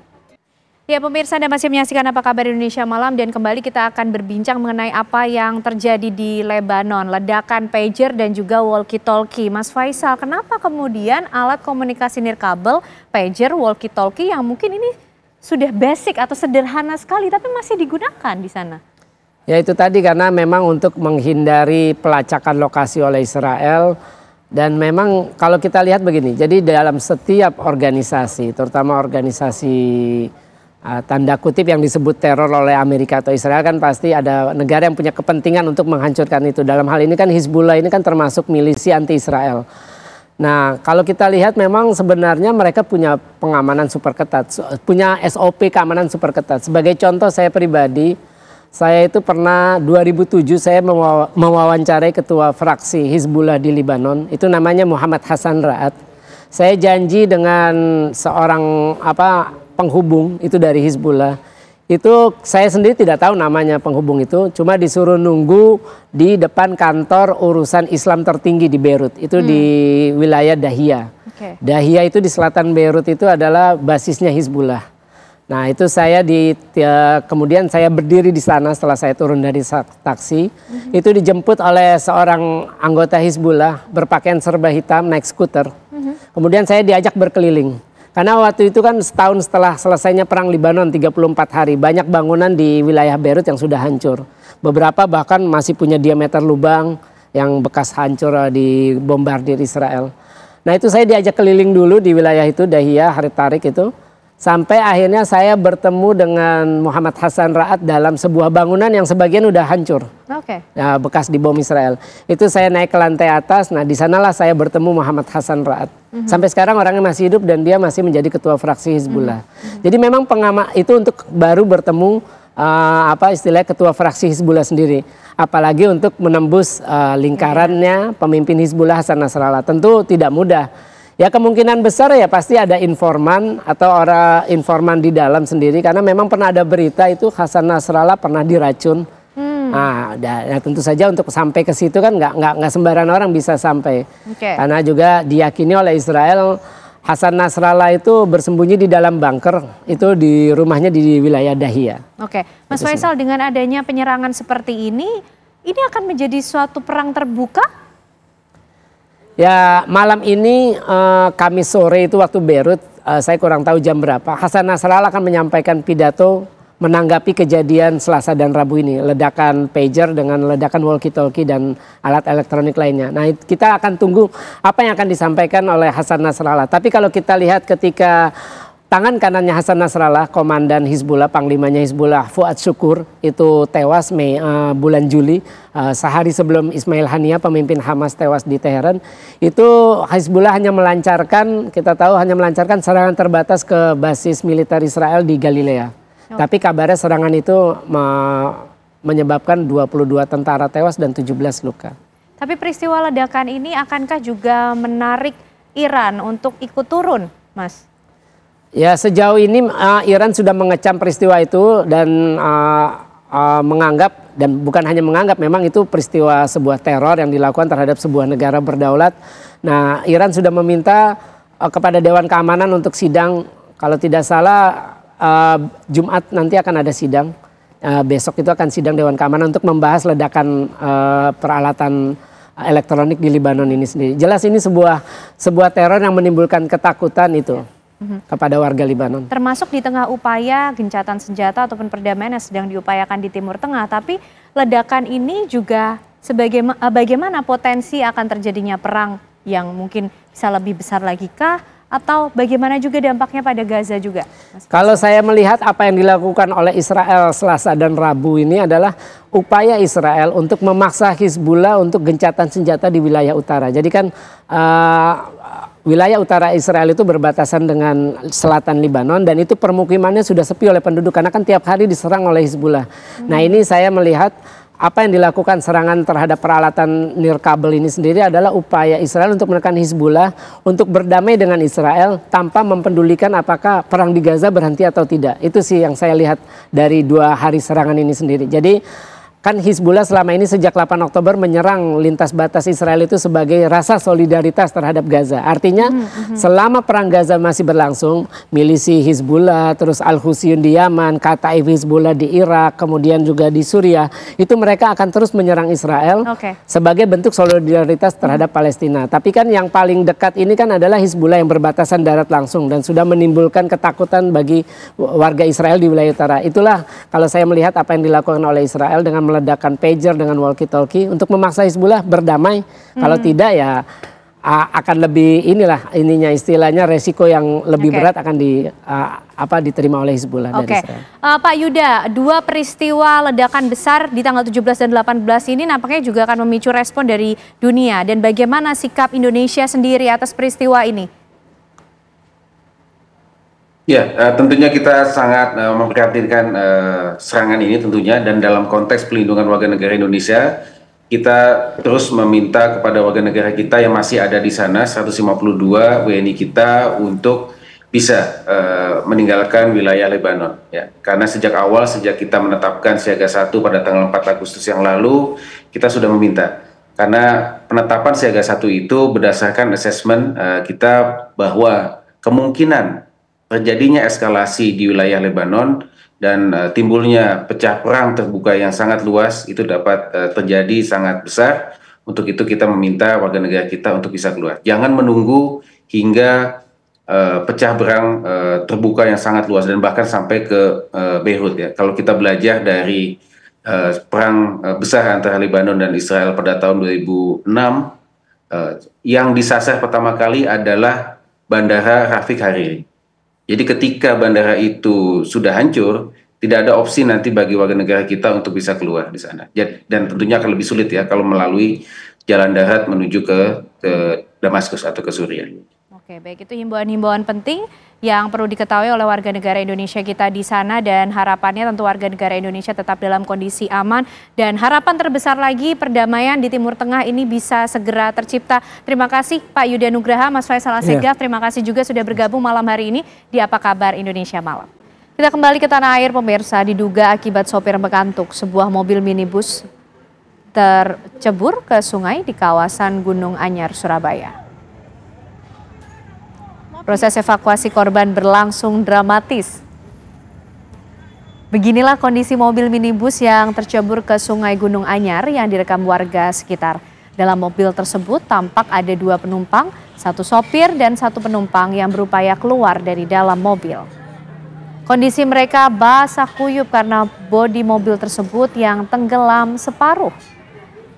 Ya pemirsa, Anda masih menyaksikan Apa Kabar Indonesia Malam, dan kembali kita akan berbincang mengenai apa yang terjadi di Lebanon, ledakan pager dan juga walkie-talkie. Mas Faisal, kenapa kemudian alat komunikasi nirkabel, pager, walkie-talkie yang mungkin ini sudah basic atau sederhana sekali tapi masih digunakan di sana? Ya itu tadi, karena memang untuk menghindari pelacakan lokasi oleh Israel. Dan memang kalau kita lihat begini, jadi dalam setiap organisasi, terutama organisasi tanda kutip yang disebut teror oleh Amerika atau Israel, kan pasti ada negara yang punya kepentingan untuk menghancurkan itu. Dalam hal ini kan Hizbullah ini kan termasuk milisi anti Israel. Nah kalau kita lihat memang sebenarnya mereka punya pengamanan super ketat, punya SOP keamanan super ketat. Sebagai contoh, saya pribadi, saya itu pernah 2007 saya mewawancarai ketua fraksi Hizbullah di Libanon, itu namanya Muhammad Hassan Ra'ad. Saya janji dengan seorang penghubung itu dari Hizbullah. Itu saya sendiri tidak tahu namanya penghubung itu, cuma disuruh nunggu di depan kantor urusan Islam tertinggi di Beirut, itu di wilayah Dahia. Dahia itu di selatan Beirut itu adalah basisnya Hizbullah. Nah itu saya kemudian saya berdiri di sana setelah saya turun dari taksi, itu dijemput oleh seorang anggota Hizbullah berpakaian serba hitam naik skuter. Kemudian saya diajak berkeliling. Karena waktu itu kan setahun setelah selesainya perang Libanon 34 hari, banyak bangunan di wilayah Beirut yang sudah hancur. Beberapa bahkan masih punya diameter lubang yang bekas hancur dibombardir Israel. Nah itu saya diajak keliling dulu di wilayah itu, Dahia, Harit Tarik itu. Sampai akhirnya saya bertemu dengan Muhammad Hassan Ra'ad dalam sebuah bangunan yang sebagian udah hancur. Ya, bekas dibom Israel. Itu saya naik ke lantai atas, nah di sanalah saya bertemu Muhammad Hassan Ra'ad. Sampai sekarang orangnya masih hidup dan dia masih menjadi ketua fraksi Hizbullah. Jadi memang itu untuk baru bertemu istilahnya ketua fraksi Hizbullah sendiri. Apalagi untuk menembus lingkarannya pemimpin Hizbullah Hasan Nasrallah. Tentu tidak mudah. Ya kemungkinan besar ya pasti ada informan atau orang informan di dalam sendiri, karena memang pernah ada berita itu Hasan Nasrallah pernah diracun. Nah, ya tentu saja untuk sampai ke situ kan nggak sembarangan orang bisa sampai. Karena juga diyakini oleh Israel Hasan Nasrallah itu bersembunyi di dalam bunker itu di rumahnya di wilayah Dahia. Mas Faisal, dengan adanya penyerangan seperti ini akan menjadi suatu perang terbuka? Ya malam ini Kamis sore itu waktu Beirut, saya kurang tahu jam berapa, Hasan Nasrallah akan menyampaikan pidato menanggapi kejadian Selasa dan Rabu ini, ledakan pager dengan ledakan walkie-talkie dan alat elektronik lainnya. Nah kita akan tunggu apa yang akan disampaikan oleh Hasan Nasrallah. Tapi kalau kita lihat ketika tangan kanannya Hasan Nasrallah, komandan Hizbullah, panglimanya Hizbullah, Fuad Syukur, itu tewas bulan Juli, sehari sebelum Ismail Haniyeh, pemimpin Hamas, tewas di Teheran. Itu Hizbullah hanya melancarkan, kita tahu hanya melancarkan serangan terbatas ke basis militer Israel di Galilea. Tapi kabarnya serangan itu menyebabkan 22 tentara tewas dan 17 luka. Tapi peristiwa ledakan ini akankah juga menarik Iran untuk ikut turun, Mas? Ya sejauh ini Iran sudah mengecam peristiwa itu dan menganggap, dan bukan hanya menganggap, memang itu peristiwa sebuah teror yang dilakukan terhadap sebuah negara berdaulat. Nah Iran sudah meminta kepada Dewan Keamanan untuk sidang, kalau tidak salah Jumat nanti akan ada sidang. Besok itu akan sidang Dewan Keamanan untuk membahas ledakan peralatan elektronik di Libanon ini sendiri. Jelas ini sebuah teror yang menimbulkan ketakutan itu kepada warga Libanon. Termasuk di tengah upaya gencatan senjata ataupun perdamaian yang sedang diupayakan di Timur Tengah. Tapi ledakan ini juga bagaimana potensi akan terjadinya perang yang mungkin bisa lebih besar lagi kah? Atau bagaimana juga dampaknya pada Gaza juga? Kalau saya melihat apa yang dilakukan oleh Israel Selasa dan Rabu ini adalah upaya Israel untuk memaksa Hizbullah untuk gencatan senjata di wilayah utara. Jadi kan wilayah utara Israel itu berbatasan dengan selatan Libanon, dan itu permukimannya sudah sepi oleh penduduk karena kan tiap hari diserang oleh Hizbullah. Nah ini saya melihat apa yang dilakukan serangan terhadap peralatan nirkabel ini sendiri adalah upaya Israel untuk menekan Hizbullah untuk berdamai dengan Israel tanpa mempedulikan apakah perang di Gaza berhenti atau tidak. Itu sih yang saya lihat dari 2 hari serangan ini sendiri. Jadi kan Hizbullah selama ini sejak 8 Oktober menyerang lintas batas Israel itu sebagai rasa solidaritas terhadap Gaza. Artinya selama perang Gaza masih berlangsung, milisi Hizbullah, terus Al-Husayun di Yaman, Kataib Hizbullah di Irak, kemudian juga di Suriah, itu mereka akan terus menyerang Israel sebagai bentuk solidaritas terhadap Palestina. Tapi kan yang paling dekat ini kan adalah Hizbullah yang berbatasan darat langsung dan sudah menimbulkan ketakutan bagi warga Israel di wilayah utara. Itulah kalau saya melihat apa yang dilakukan oleh Israel dengan meledakkan pager dengan walkie-talkie untuk memaksa Hizbullah berdamai. Kalau tidak ya akan lebih ininya istilahnya resiko yang lebih berat akan diterima oleh Hizbullah dari Israel. Pak Yuda, 2 peristiwa ledakan besar di tanggal 17 dan 18 ini nampaknya juga akan memicu respon dari dunia. Dan bagaimana sikap Indonesia sendiri atas peristiwa ini? Ya, tentunya kita sangat memprihatinkan serangan ini tentunya, dan dalam konteks pelindungan warga negara Indonesia, kita terus meminta kepada warga negara kita yang masih ada di sana, 152 WNI kita, untuk bisa meninggalkan wilayah Lebanon. Ya, karena sejak awal, sejak kita menetapkan siaga 1 pada tanggal 4 Agustus yang lalu, kita sudah meminta. Karena penetapan siaga 1 itu berdasarkan asesmen kita bahwa kemungkinan terjadinya eskalasi di wilayah Lebanon dan timbulnya pecah perang terbuka yang sangat luas itu dapat terjadi sangat besar. Untuk itu kita meminta warga negara kita untuk bisa keluar. Jangan menunggu hingga pecah perang terbuka yang sangat luas dan bahkan sampai ke Beirut ya. Kalau kita belajar dari perang besar antara Lebanon dan Israel pada tahun 2006, yang disasar pertama kali adalah Bandara Rafiq Hariri. Jadi ketika bandara itu sudah hancur, tidak ada opsi nanti bagi warga negara kita untuk bisa keluar di sana. Dan tentunya akan lebih sulit ya kalau melalui jalan darat menuju ke Damaskus atau ke Suriah. Oke, baik, itu himbauan-himbauan penting yang perlu diketahui oleh warga negara Indonesia kita di sana, dan harapannya tentu warga negara Indonesia tetap dalam kondisi aman, dan harapan terbesar lagi perdamaian di Timur Tengah ini bisa segera tercipta. Terima kasih Pak Yuda Nugraha, Mas Faisal Assegaf, terima kasih juga sudah bergabung malam hari ini di Apa Kabar Indonesia Malam. Kita kembali ke tanah air pemirsa. Diduga akibat sopir mengantuk, sebuah mobil minibus tercebur ke sungai di kawasan Gunung Anyar, Surabaya. Proses evakuasi korban berlangsung dramatis. Beginilah kondisi mobil minibus yang tercebur ke Sungai Gunung Anyar yang direkam warga sekitar. Dalam mobil tersebut tampak ada 2 penumpang, 1 sopir dan 1 penumpang yang berupaya keluar dari dalam mobil. Kondisi mereka basah kuyup karena bodi mobil tersebut yang tenggelam separuh.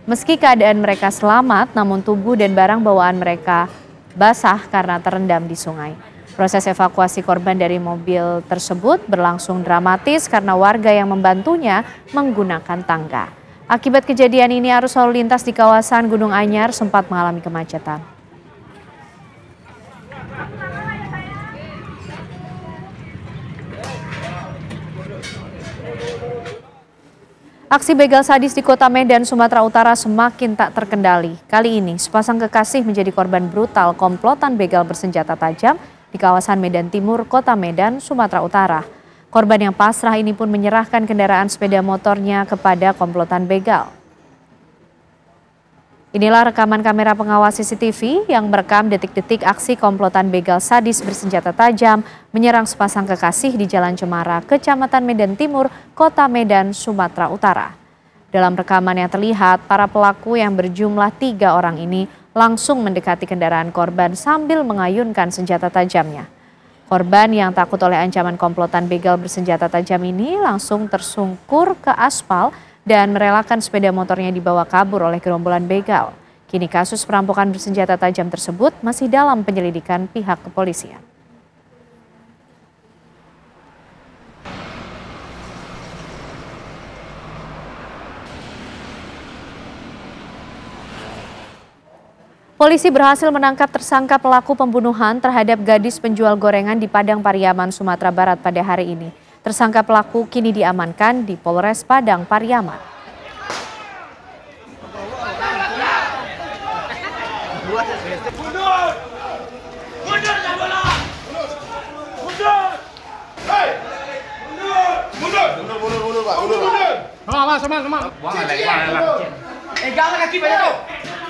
Meski keadaan mereka selamat, namun tubuh dan barang bawaan mereka basah karena terendam di sungai. Proses evakuasi korban dari mobil tersebut berlangsung dramatis karena warga yang membantunya menggunakan tangga. Akibat kejadian ini, arus lalu lintas di kawasan Gunung Anyar sempat mengalami kemacetan. Aksi begal sadis di Kota Medan, Sumatera Utara semakin tak terkendali. Kali ini, sepasang kekasih menjadi korban brutal komplotan begal bersenjata tajam di kawasan Medan Timur, Kota Medan, Sumatera Utara. Korban yang pasrah ini pun menyerahkan kendaraan sepeda motornya kepada komplotan begal. Inilah rekaman kamera pengawas CCTV yang merekam detik-detik aksi komplotan begal sadis bersenjata tajam menyerang sepasang kekasih di Jalan Cemara, Kecamatan Medan Timur, Kota Medan, Sumatera Utara. Dalam rekaman yang terlihat, para pelaku yang berjumlah 3 orang ini langsung mendekati kendaraan korban sambil mengayunkan senjata tajamnya. Korban yang takut oleh ancaman komplotan begal bersenjata tajam ini langsung tersungkur ke aspal dan merelakan sepeda motornya dibawa kabur oleh gerombolan begal. Kini kasus perampokan bersenjata tajam tersebut masih dalam penyelidikan pihak kepolisian. Polisi berhasil menangkap tersangka pelaku pembunuhan terhadap gadis penjual gorengan di Padang Pariaman, Sumatera Barat pada hari ini. Tersangka pelaku kini diamankan di Polres Padang Pariaman.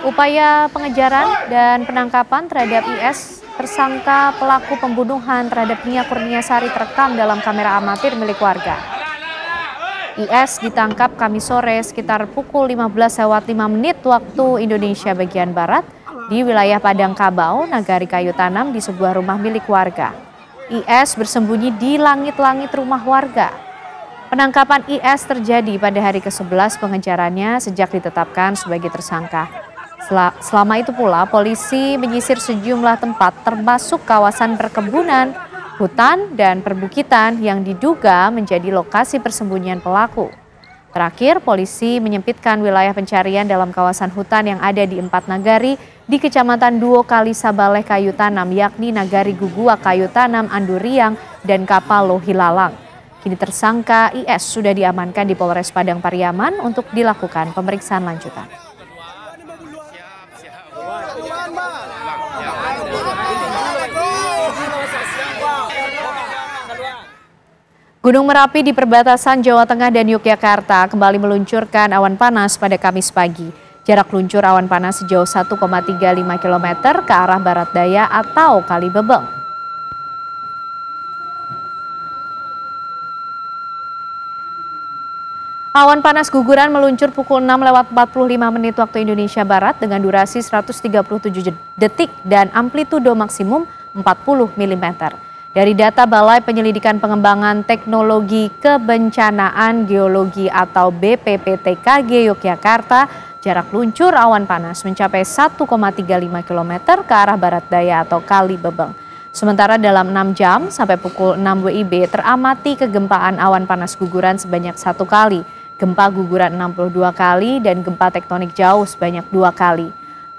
Upaya pengejaran dan penangkapan terhadap IS, tersangka pelaku pembunuhan terhadap Nia Kurniasari, terekam dalam kamera amatir milik warga. IS ditangkap Kamis sore sekitar pukul 15:05 waktu Indonesia bagian Barat di wilayah Padang Kabau, Nagari Kayu Tanam di sebuah rumah milik warga. IS bersembunyi di langit-langit rumah warga. Penangkapan IS terjadi pada hari ke-11 pengejarannya sejak ditetapkan sebagai tersangka. Selama itu pula, polisi menyisir sejumlah tempat termasuk kawasan perkebunan, hutan, dan perbukitan yang diduga menjadi lokasi persembunyian pelaku. Terakhir, polisi menyempitkan wilayah pencarian dalam kawasan hutan yang ada di 4 nagari di Kecamatan Duo Kali Sabaleh Kayu Tanam, yakni Nagari Gugua Kayu Tanam, Anduriang, dan Kapalo Hilalang. Kini tersangka IS sudah diamankan di Polres Padang Pariaman untuk dilakukan pemeriksaan lanjutan. Gunung Merapi di perbatasan Jawa Tengah dan Yogyakarta kembali meluncurkan awan panas pada Kamis pagi. Jarak luncur awan panas sejauh 1,35 km ke arah barat daya atau Kali Bebeng. Awan panas guguran meluncur pukul 6:45 waktu Indonesia Barat dengan durasi 137 detik dan amplitudo maksimum 40 mm. Dari data Balai Penyelidikan Pengembangan Teknologi Kebencanaan Geologi atau BPPTKG Yogyakarta, jarak luncur awan panas mencapai 1,35 km ke arah barat daya atau Kali Bebeng. Sementara dalam 6 jam sampai pukul 6 WIB teramati kegempaan awan panas guguran sebanyak 1 kali, gempa guguran 62 kali, dan gempa tektonik jauh sebanyak 2 kali.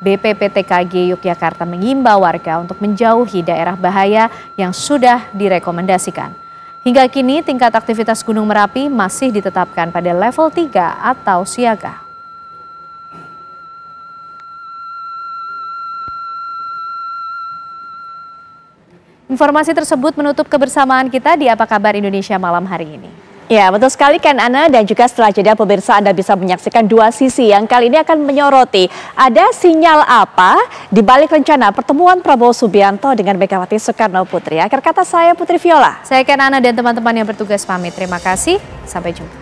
BPPTKG Yogyakarta mengimbau warga untuk menjauhi daerah bahaya yang sudah direkomendasikan. Hingga kini tingkat aktivitas Gunung Merapi masih ditetapkan pada level 3 atau siaga. Informasi tersebut menutup kebersamaan kita di Apa Kabar Indonesia malam hari ini. Ya, betul sekali kan Ana, dan juga setelah jeda pemirsa Anda bisa menyaksikan dua sisi yang kali ini akan menyoroti ada sinyal apa di balik rencana pertemuan Prabowo Subianto dengan Megawati Soekarno Putri. Akhir kata saya Putri Viola. Saya Ken Ana dan teman-teman yang bertugas pamit. Terima kasih, sampai jumpa.